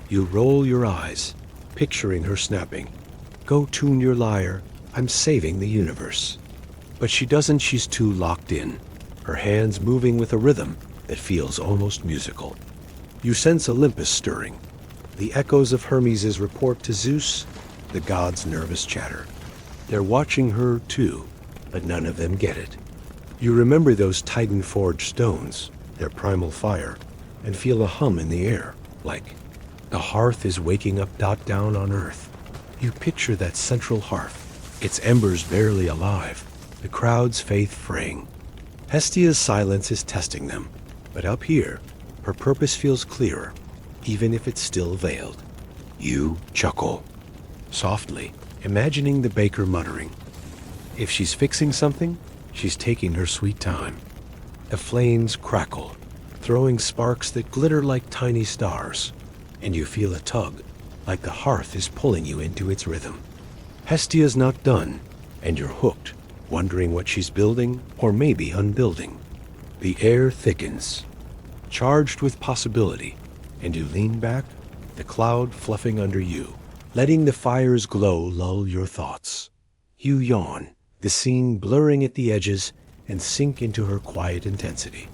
You roll your eyes, picturing her snapping, "Go tune your lyre, I'm saving the universe." But she doesn't, she's too locked in, her hands moving with a rhythm that feels almost musical. You sense Olympus stirring, the echoes of Hermes' report to Zeus, the god's nervous chatter. They're watching her too, but none of them get it. You remember those Titan-forged stones, their primal fire, and feel a hum in the air, like the hearth is waking up down on earth. You picture that central hearth, its embers barely alive, the crowd's faith fraying. Hestia's silence is testing them, but up here, her purpose feels clearer, even if it's still veiled. You chuckle, softly, imagining the baker muttering. If she's fixing something, she's taking her sweet time. The flames crackle, throwing sparks that glitter like tiny stars, and you feel a tug, like the hearth is pulling you into its rhythm. Hestia's not done, and you're hooked, wondering what she's building or maybe unbuilding. The air thickens, charged with possibility, and you lean back, the cloud fluffing under you, letting the fire's glow lull your thoughts. You yawn, the scene blurring at the edges, and sink into her quiet intensity.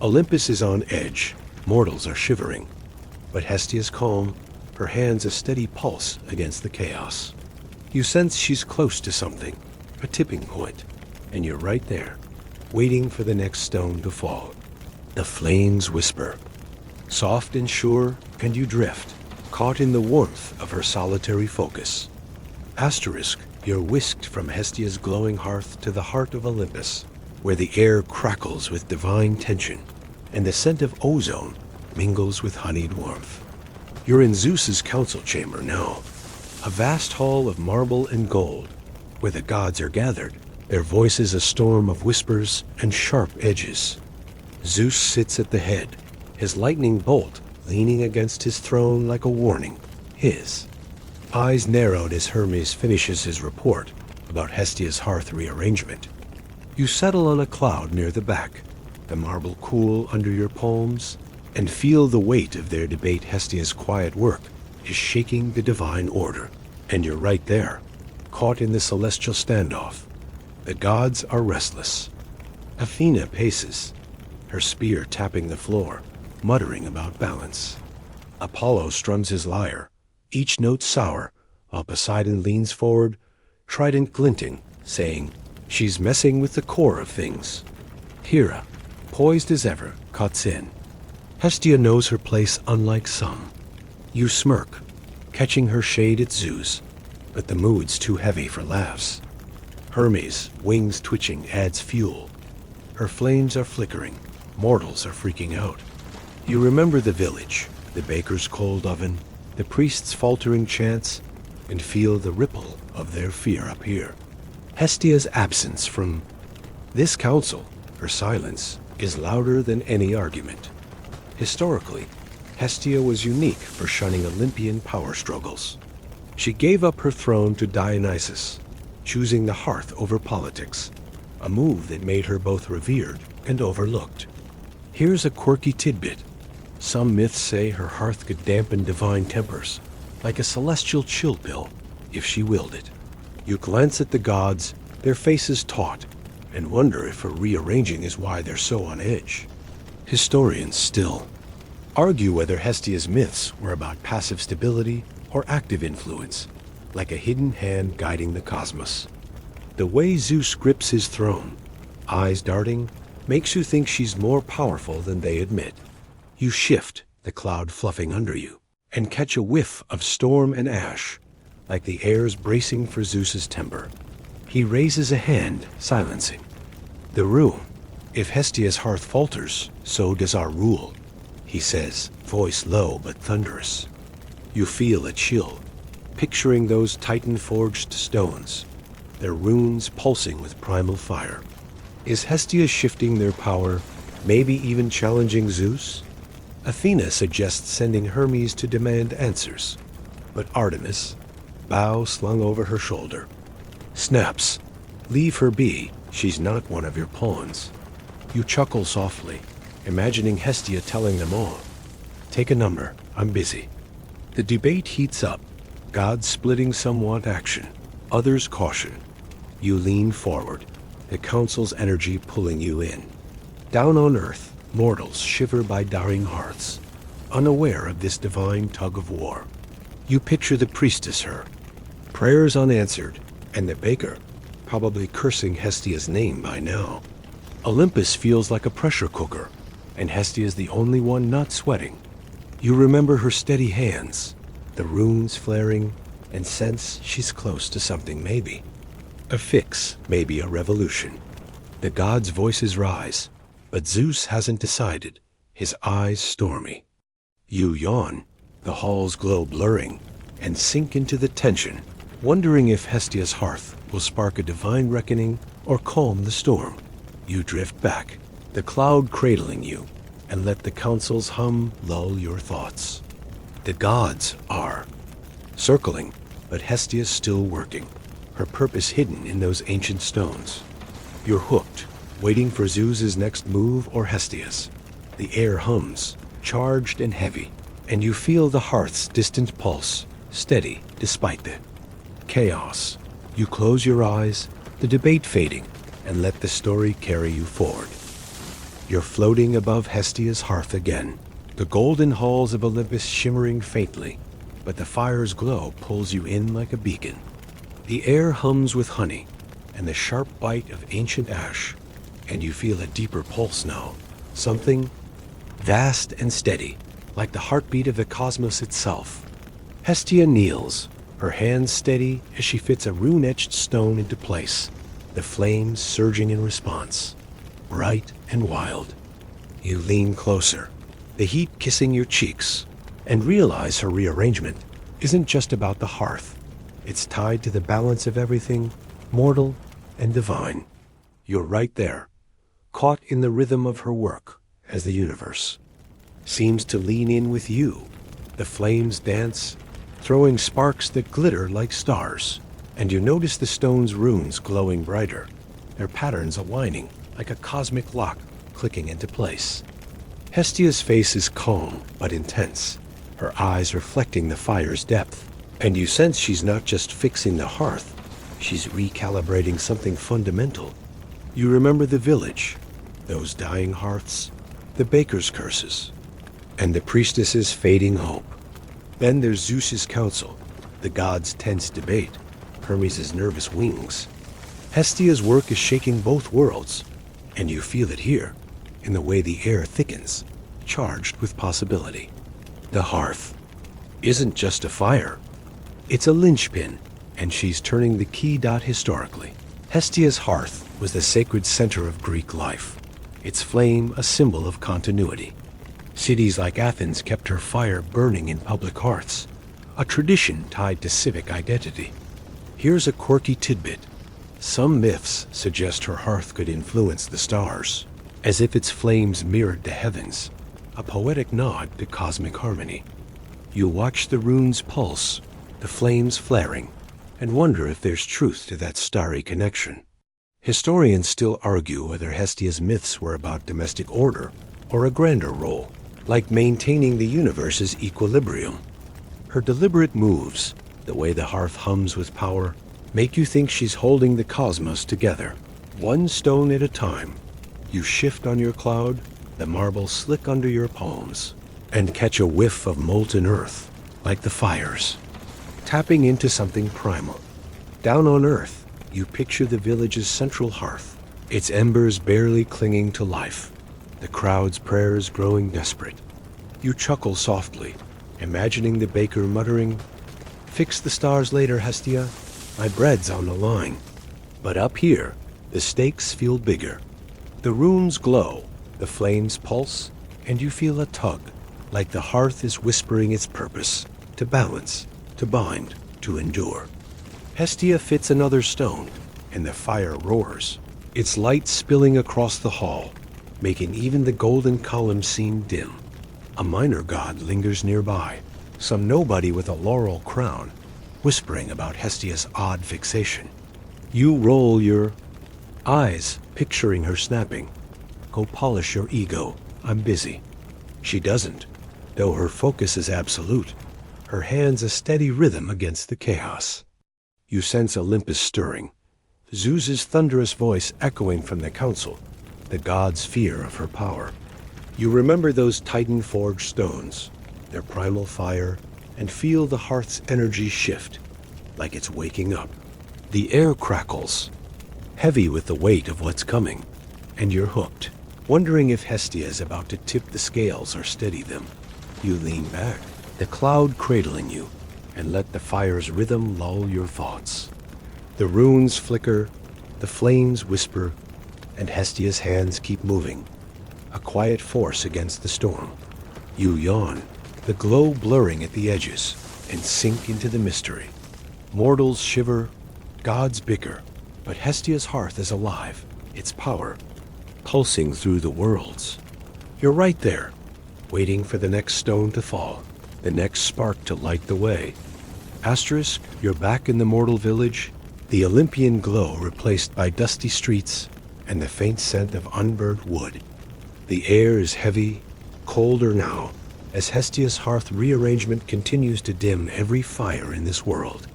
Olympus is on edge, mortals are shivering, but Hestia's calm, her hands a steady pulse against the chaos. You sense she's close to something, a tipping point, and you're right there, waiting for the next stone to fall. The flames whisper, soft and sure, and you drift, caught in the warmth of her solitary focus. Asterisk, you're whisked from Hestia's glowing hearth to the heart of Olympus, where the air crackles with divine tension, and the scent of ozone mingles with honeyed warmth. You're in Zeus's council chamber now, a vast hall of marble and gold, where the gods are gathered, their voices a storm of whispers and sharp edges. Zeus sits at the head, his lightning bolt leaning against his throne like a warning, his eyes narrowed as Hermes finishes his report about Hestia's hearth rearrangement. You settle on a cloud near the back, the marble cool under your palms, and feel the weight of their debate. Hestia's quiet work is shaking the divine order, and you're right there, caught in the celestial standoff. The gods are restless. Athena paces, her spear tapping the floor, muttering about balance. Apollo strums his lyre, each note sour, while Poseidon leans forward, trident glinting, saying, "She's messing with the core of things." Hera, poised as ever, cuts in. Hestia knows her place unlike some. You smirk, catching her shade at Zeus, but the mood's too heavy for laughs. Hermes, wings twitching, adds fuel. Her flames are flickering, mortals are freaking out. You remember the village, the baker's cold oven, the priest's faltering chants, and feel the ripple of their fear up here. Hestia's absence from this council, her silence, is louder than any argument. Historically, Hestia was unique for shunning Olympian power struggles. She gave up her throne to Dionysus, choosing the hearth over politics, a move that made her both revered and overlooked. Here's a quirky tidbit. Some myths say her hearth could dampen divine tempers, like a celestial chill pill, if she willed it. You glance at the gods, their faces taut, and wonder if her rearranging is why they're so on edge. Historians still argue whether Hestia's myths were about passive stability or active influence, like a hidden hand guiding the cosmos. the way Zeus grips his throne, eyes darting, makes you think she's more powerful than they admit. You shift, the cloud fluffing under you, and catch a whiff of storm and ash, like the air's bracing for Zeus's temper. He raises a hand, silencing. The room. If Hestia's hearth falters, so does our rule, he says, voice low but thunderous. You feel a chill, picturing those Titan-forged stones, their runes pulsing with primal fire. Is Hestia shifting their power, maybe even challenging Zeus? Athena suggests sending Hermes to demand answers, but Artemis, bow slung over her shoulder, snaps. Leave her be, she's not one of your pawns. You chuckle softly, imagining Hestia telling them all. Take a number, I'm busy. The debate heats up, gods splitting some want action, others caution. You lean forward, the council's energy pulling you in. Down on earth, mortals shiver by dying hearths, unaware of this divine tug of war. You picture the priestess her, prayers unanswered, and the baker, probably cursing Hestia's name by now. Olympus feels like a pressure cooker, and Hestia's the only one not sweating. You remember her steady hands, the runes flaring, and sense she's close to something maybe. A fix, maybe a revolution. The gods' voices rise, but Zeus hasn't decided, his eyes stormy. You yawn, the hall's glow blurring, and sink into the tension, wondering if Hestia's hearth will spark a divine reckoning or calm the storm. You drift back, the cloud cradling you, and let the council's hum lull your thoughts. The gods are circling, but Hestia's still working, her purpose hidden in those ancient stones. You're hooked, waiting for Zeus's next move or Hestia's. The air hums, charged and heavy, and you feel the hearth's distant pulse, steady despite the chaos. You close your eyes, the debate fading, and let the story carry you forward. You're floating above Hestia's hearth again, the golden halls of Olympus shimmering faintly, but the fire's glow pulls you in like a beacon. The air hums with honey and the sharp bite of ancient ash, and you feel a deeper pulse now, something vast and steady, like the heartbeat of the cosmos itself. Hestia kneels, her hands steady as she fits a rune-etched stone into place, the flames surging in response, bright and wild. You lean closer, the heat kissing your cheeks, and realize her rearrangement isn't just about the hearth. It's tied to the balance of everything, mortal and divine. You're right there, caught in the rhythm of her work as the universe seems to lean in with you. The flames dance, throwing sparks that glitter like stars, and you notice the stone's runes glowing brighter, their patterns aligning like a cosmic lock clicking into place. Hestia's face is calm but intense, her eyes reflecting the fire's depth, and you sense she's not just fixing the hearth, she's recalibrating something fundamental. You remember the village, those dying hearths, the baker's curses, and the priestess's fading hope. Then there's Zeus's council, the gods' tense debate, Hermes' nervous wings. Hestia's work is shaking both worlds, and you feel it here, in the way the air thickens, charged with possibility. The hearth isn't just a fire, it's a linchpin, and she's turning the key. Historically, Hestia's hearth was the sacred center of Greek life, its flame a symbol of continuity. Cities like Athens kept her fire burning in public hearths, a tradition tied to civic identity. Here's a quirky tidbit. Some myths suggest her hearth could influence the stars, as if its flames mirrored the heavens, a poetic nod to cosmic harmony. You watch the runes pulse, the flames flaring, and wonder if there's truth to that starry connection. Historians still argue whether Hestia's myths were about domestic order or a grander role, like maintaining the universe's equilibrium. Her deliberate moves, the way the hearth hums with power, make you think she's holding the cosmos together, one stone at a time. You shift on your cloud, the marble slick under your palms, and catch a whiff of molten earth, like the fires, tapping into something primal. Down on earth, You picture the village's central hearth, its embers barely clinging to life, the crowd's prayers growing desperate. You chuckle softly, imagining the baker muttering, "Fix the stars later, Hestia. My bread's on the line." But up here, the stakes feel bigger. The runes glow, the flames pulse, and you feel a tug, like the hearth is whispering its purpose, to balance, to bind, to endure. Hestia fits another stone, and the fire roars, its light spilling across the hall, making even the golden columns seem dim. A minor god lingers nearby, some nobody with a laurel crown, whispering about Hestia's odd fixation. You roll your eyes, picturing her snapping, "Go polish your ego, I'm busy." She doesn't, though her focus is absolute, her hands a steady rhythm against the chaos. You sense Olympus stirring, Zeus's thunderous voice echoing from the council, the god's fear of her power. You remember those Titan-forged stones, their primal fire, and feel the hearth's energy shift, like it's waking up. The air crackles, heavy with the weight of what's coming, and you're hooked, wondering if Hestia is about to tip the scales or steady them. You lean back, the cloud cradling you, and let the fire's rhythm lull your thoughts. The runes flicker, the flames whisper, and Hestia's hands keep moving, a quiet force against the storm. You yawn, the glow blurring at the edges, and sink into the mystery. Mortals shiver, gods bicker, but Hestia's hearth is alive, its power pulsing through the worlds. You're right there, waiting for the next stone to fall, the next spark to light the way. Asterisk, you're back in the mortal village, the Olympian glow replaced by dusty streets and the faint scent of unburned wood. The air is heavy, colder now, as Hestia's hearth rearrangement continues to dim every fire in this world.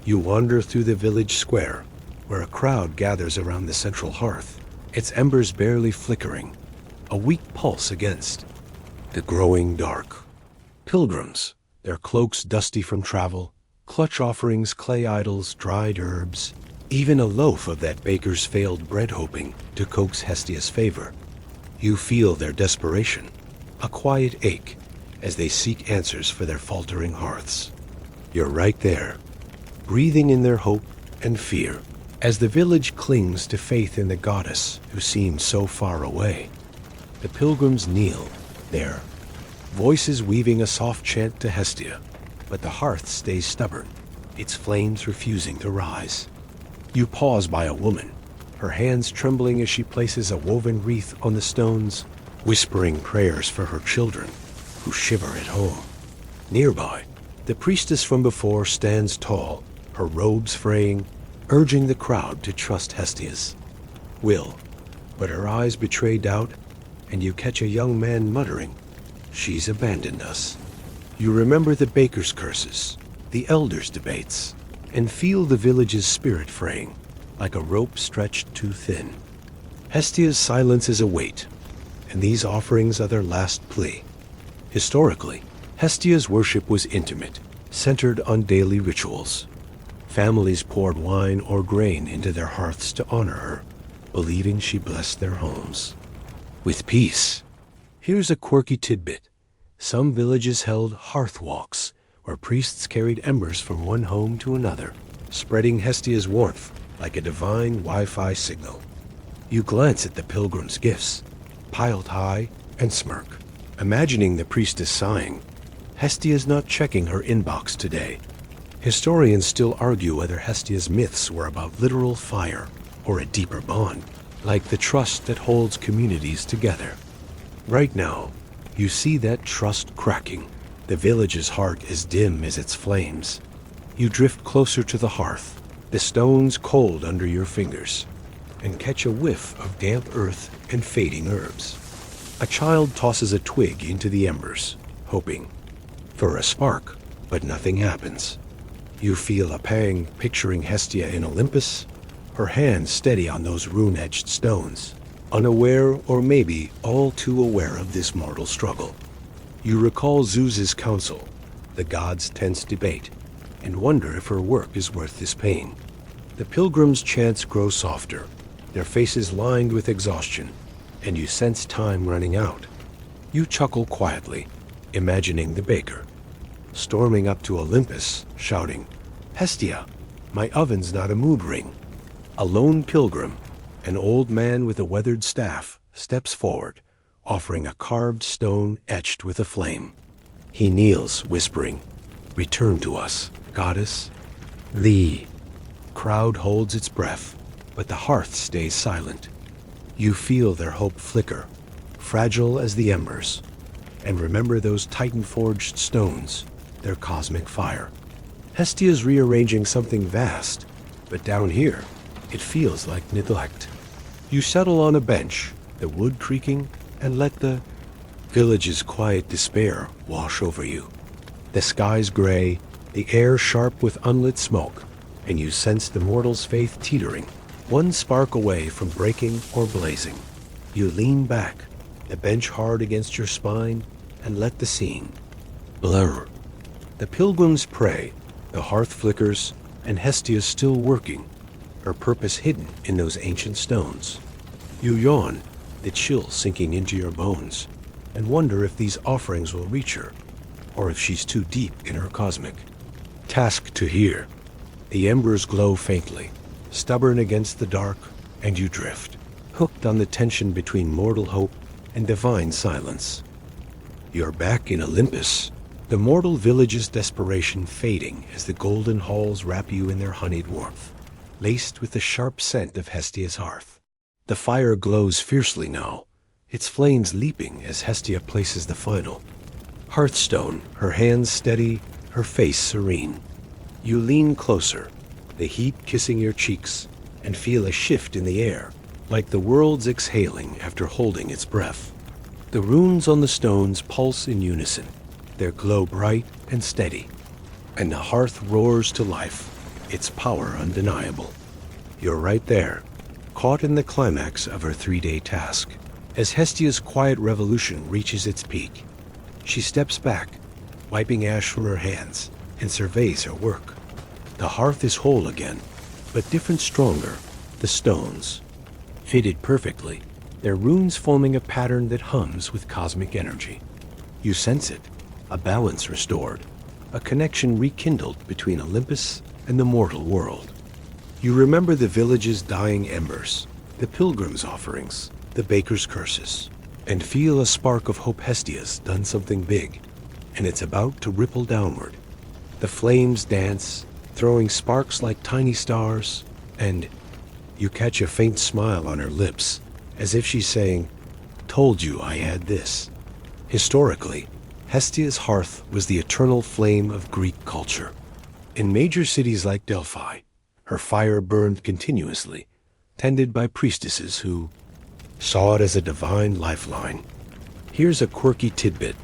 You wander through the village square, where a crowd gathers around the central hearth, its embers barely flickering, a weak pulse against the growing dark. Pilgrims, their cloaks dusty from travel, clutch offerings, clay idols, dried herbs, even a loaf of that baker's failed bread hoping to coax Hestia's favor. You feel their desperation, a quiet ache, as they seek answers for their faltering hearths. You're right there, breathing in their hope and fear, as the village clings to faith in the goddess who seemed so far away. The pilgrims kneel there, voices weaving a soft chant to Hestia, but the hearth stays stubborn, its flames refusing to rise. You pause by a woman, her hands trembling as she places a woven wreath on the stones, whispering prayers for her children, who shiver at home. Nearby, the priestess from before stands tall, her robes fraying, urging the crowd to trust Hestia's will. But her eyes betray doubt, and you catch a young man muttering, "She's abandoned us." You remember the baker's curses, the elders' debates, and feel the village's spirit fraying, like a rope stretched too thin. Hestia's silence is a weight, and these offerings are their last plea. Historically, Hestia's worship was intimate, centered on daily rituals. Families poured wine or grain into their hearths to honor her, believing she blessed their homes with peace. Here's a quirky tidbit. Some villages held hearth walks, where priests carried embers from one home to another, spreading Hestia's warmth like a divine Wi-Fi signal. You glance at the pilgrims' gifts, piled high, and smirk, imagining the priestess sighing. Hestia's not checking her inbox today. Historians still argue whether Hestia's myths were about literal fire or a deeper bond, like the trust that holds communities together. Right now, you see that trust cracking. The village's heart is dim as its flames. You drift closer to the hearth, the stones cold under your fingers, and catch a whiff of damp earth and fading herbs. A child tosses a twig into the embers, hoping for a spark, but nothing happens. You feel a pang picturing Hestia in Olympus, her hands steady on those rune-etched stones, unaware or maybe all too aware of this mortal struggle. You recall Zeus's council, the gods' tense debate, and wonder if her work is worth this pain. The pilgrims' chants grow softer, their faces lined with exhaustion, and you sense time running out. You chuckle quietly, imagining the baker, storming up to Olympus, shouting, "Hestia, my oven's not a mood ring." A lone pilgrim, an old man with a weathered staff, steps forward, offering a carved stone etched with a flame. He kneels, whispering, "Return to us, goddess." The crowd holds its breath, but the hearth stays silent. You feel their hope flicker, fragile as the embers, and remember those Titan-forged stones, their cosmic fire. Hestia's rearranging something vast, but down here, it feels like neglect. You settle on a bench, the wood creaking, and let the village's quiet despair wash over you. The sky's gray, the air sharp with unlit smoke, and you sense the mortal's faith teetering, one spark away from breaking or blazing. You lean back, the bench hard against your spine, and let the scene blur. The pilgrims pray, the hearth flickers, and Hestia's still working, her purpose hidden in those ancient stones. You yawn, the chill sinking into your bones, and wonder if these offerings will reach her, or if she's too deep in her cosmic task to hear. The embers glow faintly, stubborn against the dark, and you drift, hooked on the tension between mortal hope and divine silence. You're back in Olympus, the mortal village's desperation fading as the golden halls wrap you in their honeyed warmth, laced with the sharp scent of Hestia's hearth. The fire glows fiercely now, its flames leaping as Hestia places the final hearthstone, her hands steady, her face serene. You lean closer, the heat kissing your cheeks, and feel a shift in the air, like the world's exhaling after holding its breath. The runes on the stones pulse in unison, their glow bright and steady, and the hearth roars to life, its power undeniable. You're right there, caught in the climax of her 3-day task. As Hestia's quiet revolution reaches its peak, she steps back, wiping ash from her hands, and surveys her work. The hearth is whole again, but different, stronger. The stones fitted perfectly, their runes forming a pattern that hums with cosmic energy. You sense it, a balance restored, a connection rekindled between Olympus and the mortal world. You remember the village's dying embers, the pilgrims' offerings, the baker's curses, and feel a spark of hope. Hestia's done something big, and it's about to ripple downward. The flames dance, throwing sparks like tiny stars, and you catch a faint smile on her lips, as if she's saying, "Told you I had this." Historically, Hestia's hearth was the eternal flame of Greek culture. In major cities like Delphi, her fire burned continuously, tended by priestesses who saw it as a divine lifeline. Here's a quirky tidbit.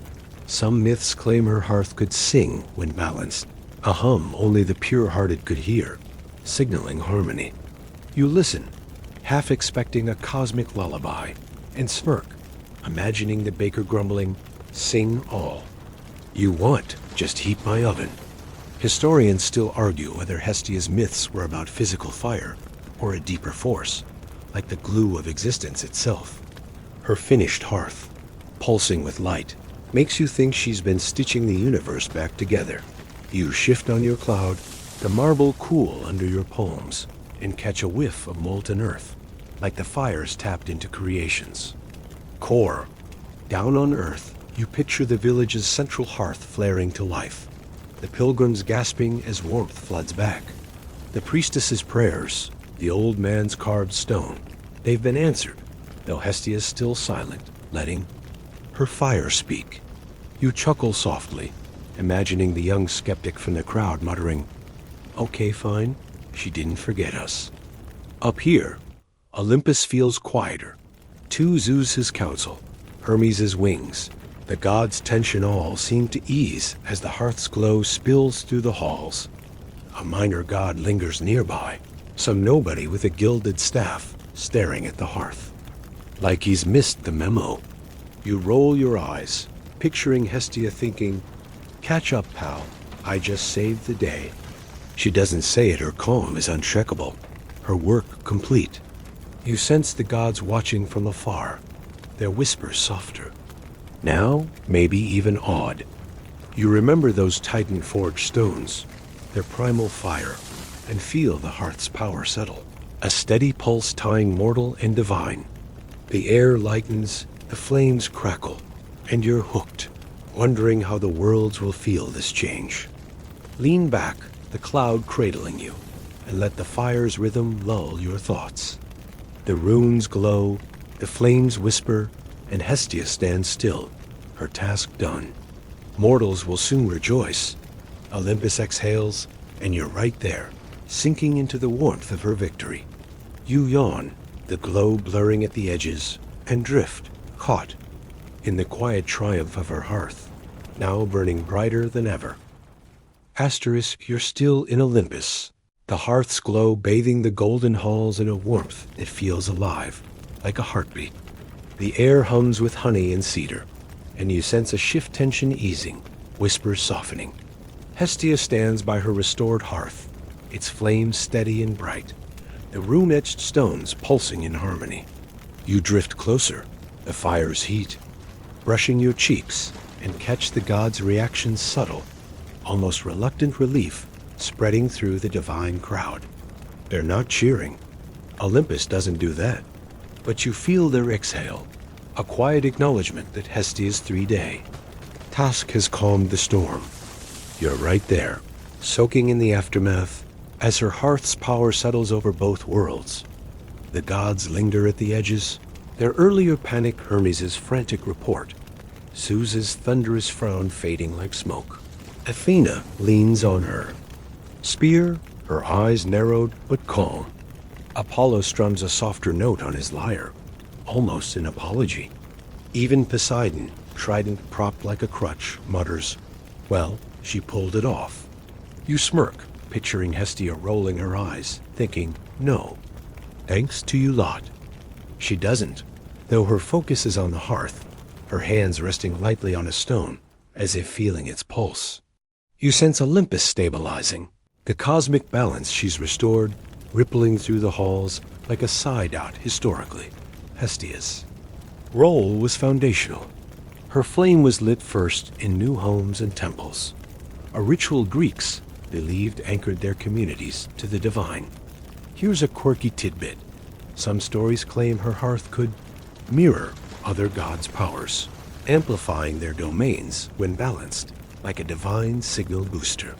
Some myths claim her hearth could sing when balanced, a hum only the pure-hearted could hear, signaling harmony. You listen, half expecting a cosmic lullaby, and smirk, imagining the baker grumbling, "Sing all you want, just heat my oven." Historians still argue whether Hestia's myths were about physical fire or a deeper force, like the glue of existence itself. Her finished hearth, pulsing with light, makes you think she's been stitching the universe back together. You shift on your cloud, the marble cool under your palms, and catch a whiff of molten earth, like the fires tapped into creation's core. Down on earth, you picture the village's central hearth flaring to life, the pilgrims gasping as warmth floods back. The priestess's prayers, the old man's carved stone, they've been answered, though Hestia's still silent, letting her fire speak. You chuckle softly, imagining the young skeptic from the crowd muttering, "Okay, fine, she didn't forget us." Up here, Olympus feels quieter. Two Zeus's council, Hermes' wings, the gods' tension all seem to ease as the hearth's glow spills through the halls. A minor god lingers nearby, some nobody with a gilded staff staring at the hearth, like he's missed the memo. You roll your eyes, picturing Hestia thinking, "Catch up, pal, I just saved the day." She doesn't say it, her calm is unshakable, her work complete. You sense the gods watching from afar, their whispers softer. Now, maybe even awed. You remember those Titan-forged stones, their primal fire, and feel the hearth's power settle. A steady pulse tying mortal and divine. The air lightens, the flames crackle, and you're hooked, wondering how the worlds will feel this change. Lean back, the cloud cradling you, and let the fire's rhythm lull your thoughts. The runes glow, the flames whisper, and Hestia stands still, her task done. Mortals will soon rejoice. Olympus exhales, and you're right there, sinking into the warmth of her victory. You yawn, the glow blurring at the edges, and drift, caught, in the quiet triumph of her hearth, now burning brighter than ever. Asterisk, you're still in Olympus, the hearth's glow bathing the golden halls in a warmth that feels alive, like a heartbeat. The air hums with honey and cedar, and you sense a shift tension easing, whispers softening. Hestia stands by her restored hearth, its flames steady and bright, the rune-etched stones pulsing in harmony. You drift closer, the fire's heat, brushing your cheeks, and catch the gods' reactions subtle, almost reluctant relief spreading through the divine crowd. They're not cheering. Olympus doesn't do that. But you feel their exhale, a quiet acknowledgement that Hestia's 3-day task has calmed the storm. You're right there, soaking in the aftermath, as her hearth's power settles over both worlds. The gods linger at the edges, their earlier panic Hermes' frantic report, Zeus's thunderous frown fading like smoke. Athena leans on her. Spear, her eyes narrowed but calm. Apollo strums a softer note on his lyre, almost an apology. Even Poseidon, trident propped like a crutch, mutters, "Well, she pulled it off." You smirk, picturing Hestia rolling her eyes, thinking, "No, thanks to you lot." She doesn't, though her focus is on the hearth, her hands resting lightly on a stone, as if feeling its pulse. You sense Olympus stabilizing, the cosmic balance she's restored, rippling through the halls like a side-out historically. Hestia's role was foundational. Her flame was lit first in new homes and temples, a ritual Greeks believed anchored their communities to the divine. Here's a quirky tidbit. Some stories claim her hearth could mirror other gods' powers, amplifying their domains when balanced, like a divine signal booster.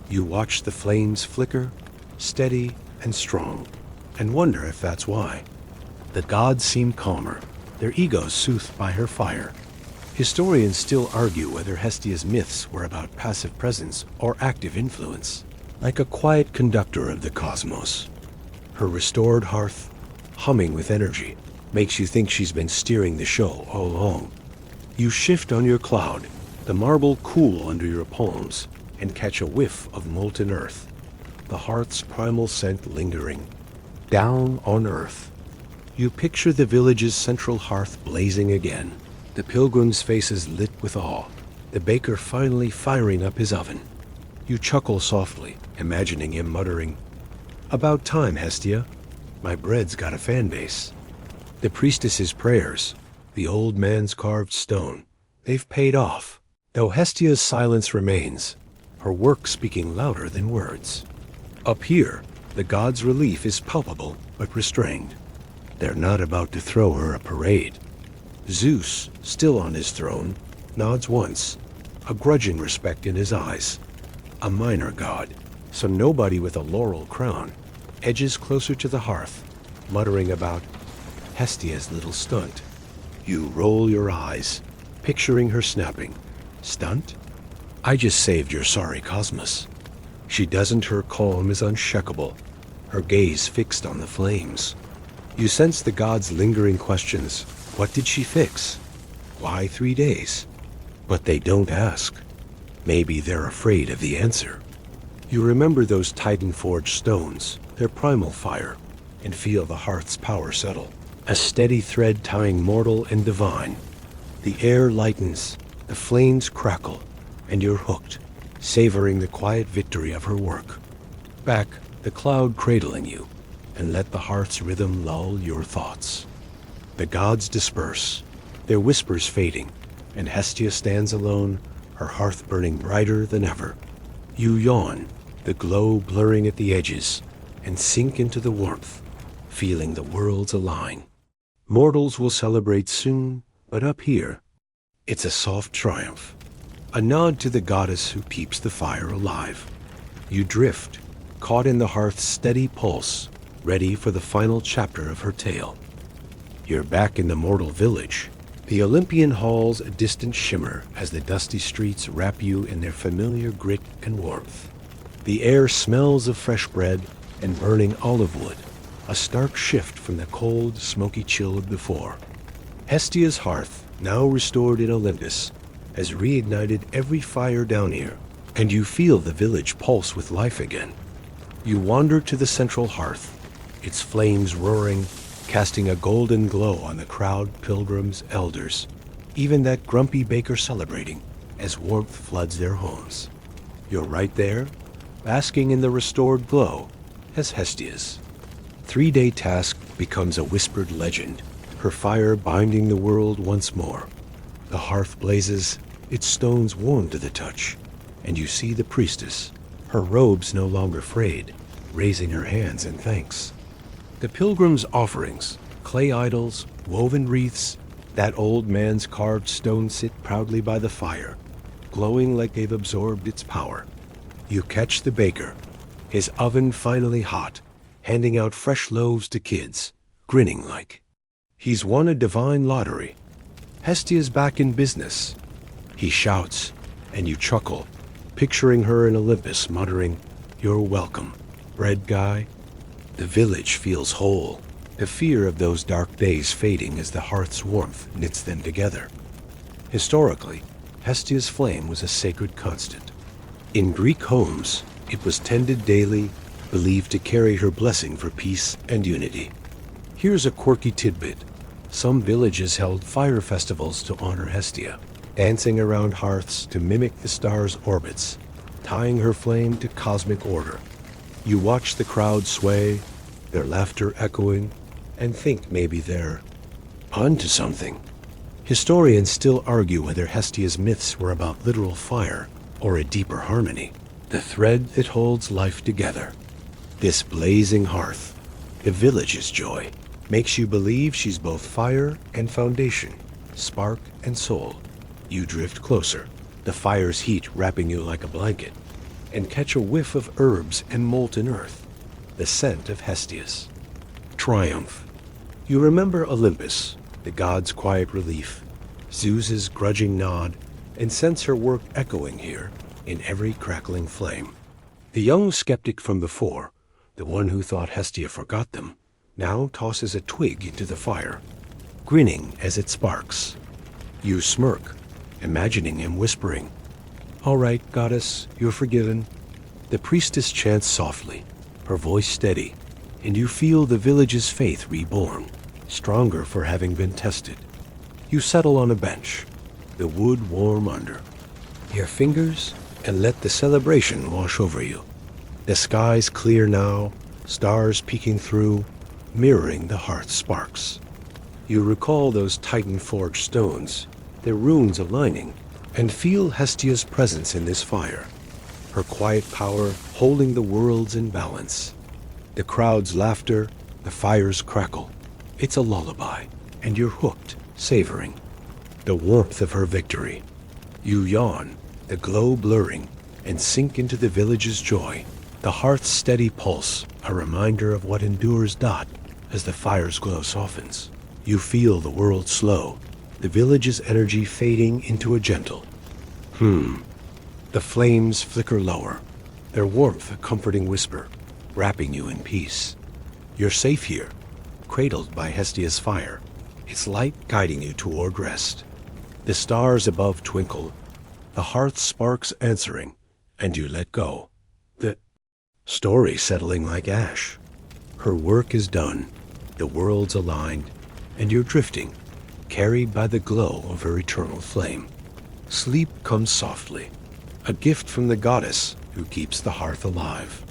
You watch the flames flicker, steady and strong, and wonder if that's why. The gods seem calmer, their egos soothed by her fire. Historians still argue whether Hestia's myths were about passive presence or active influence, like a quiet conductor of the cosmos. Her restored hearth, humming with energy, makes you think she's been steering the show all along. You shift on your cloud, the marble cool under your palms, and catch a whiff of molten earth, the hearth's primal scent lingering. Down on earth, you picture the village's central hearth blazing again, the pilgrims' faces lit with awe, the baker finally firing up his oven. You chuckle softly, imagining him muttering, "About time, Hestia. My bread's got a fan base." The priestess's prayers, the old man's carved stone, they've paid off, though Hestia's silence remains, her work speaking louder than words. Up here, the gods' relief is palpable but restrained. They're not about to throw her a parade. Zeus, still on his throne, nods once, a grudging respect in his eyes. A minor god, so nobody with a laurel crown, edges closer to the hearth, muttering about Hestia's little stunt. You roll your eyes, picturing her snapping. Stunt? I just saved your sorry cosmos. She doesn't, her calm is unshakable, her gaze fixed on the flames. You sense the gods' lingering questions. What did she fix? Why 3 days? But they don't ask. Maybe they're afraid of the answer. You remember those Titan-forged stones, their primal fire, and feel the hearth's power settle, a steady thread tying mortal and divine. The air lightens, the flames crackle, and you're hooked, savoring the quiet victory of her work. back, the cloud cradling you, and let the hearth's rhythm lull your thoughts. The gods disperse, their whispers fading, and Hestia stands alone, her hearth burning brighter than ever. You yawn, the glow blurring at the edges, and sink into the warmth, feeling the worlds align. Mortals will celebrate soon, but up here, it's a soft triumph, a nod to the goddess who keeps the fire alive. You drift, caught in the hearth's steady pulse, ready for the final chapter of her tale. You're back in the mortal village. The Olympian halls a distant shimmer as the dusty streets wrap you in their familiar grit and warmth. The air smells of fresh bread and burning olive wood, a stark shift from the cold, smoky chill of before. Hestia's hearth, now restored in Olympus, has reignited every fire down here, and you feel the village pulse with life again. You wander to the central hearth, its flames roaring, casting a golden glow on the crowd, pilgrims, elders, even that grumpy baker celebrating as warmth floods their homes. You're right there, basking in the restored glow, as Hestia's 3-day task becomes a whispered legend, her fire binding the world once more. The hearth blazes, its stones warm to the touch, and you see the priestess, her robes no longer frayed, raising her hands in thanks. The pilgrims' offerings, clay idols, woven wreaths, that old man's carved stone sit proudly by the fire, glowing like they've absorbed its power. You catch the baker, his oven finally hot, handing out fresh loaves to kids, grinning like he's won a divine lottery. Hestia's back in business. He shouts, and you chuckle, picturing her in Olympus muttering, "You're welcome, bread guy." The village feels whole, the fear of those dark days fading as the hearth's warmth knits them together. Historically, Hestia's flame was a sacred constant. In Greek homes, it was tended daily, believed to carry her blessing for peace and unity. Here's a quirky tidbit. Some villages held fire festivals to honor Hestia, dancing around hearths to mimic the stars' orbits, tying her flame to cosmic order. You watch the crowd sway, their laughter echoing, and think maybe they're onto something. Historians still argue whether Hestia's myths were about literal fire or a deeper harmony, the thread that holds life together. This blazing hearth, the village's joy, makes you believe she's both fire and foundation, spark and soul. You drift closer, the fire's heat wrapping you like a blanket, and catch a whiff of herbs and molten earth, the scent of Hestia's triumph. You remember Olympus, the god's quiet relief, Zeus's grudging nod, and sense her work echoing here in every crackling flame. The young skeptic from before, the one who thought Hestia forgot them, now tosses a twig into the fire, grinning as it sparks. You smirk, imagining him whispering, "All right, goddess, you're forgiven." The priestess chants softly, her voice steady, and you feel the village's faith reborn, stronger for having been tested. You settle on a bench, the wood warm under your fingers, and let the celebration wash over you. The sky's clear now, stars peeking through, mirroring the hearth's sparks. You recall those Titan-forged stones, their runes aligning, and feel Hestia's presence in this fire, her quiet power holding the worlds in balance. The crowd's laughter, the fire's crackle. It's a lullaby, and you're hooked, savoring the warmth of her victory. You yawn, the glow blurring, and sink into the village's joy. The hearth's steady pulse, a reminder of what endures. As the fire's glow softens, you feel the world slow, the village's energy fading into a gentle The flames flicker lower, their warmth a comforting whisper, wrapping you in peace. You're safe here, cradled by Hestia's fire, its light guiding you toward rest. The stars above twinkle, the hearth sparks answering, and you let go. The story settling like ash. Her work is done, the world's aligned, and you're drifting, carried by the glow of her eternal flame. Sleep comes softly, a gift from the goddess who keeps the hearth alive.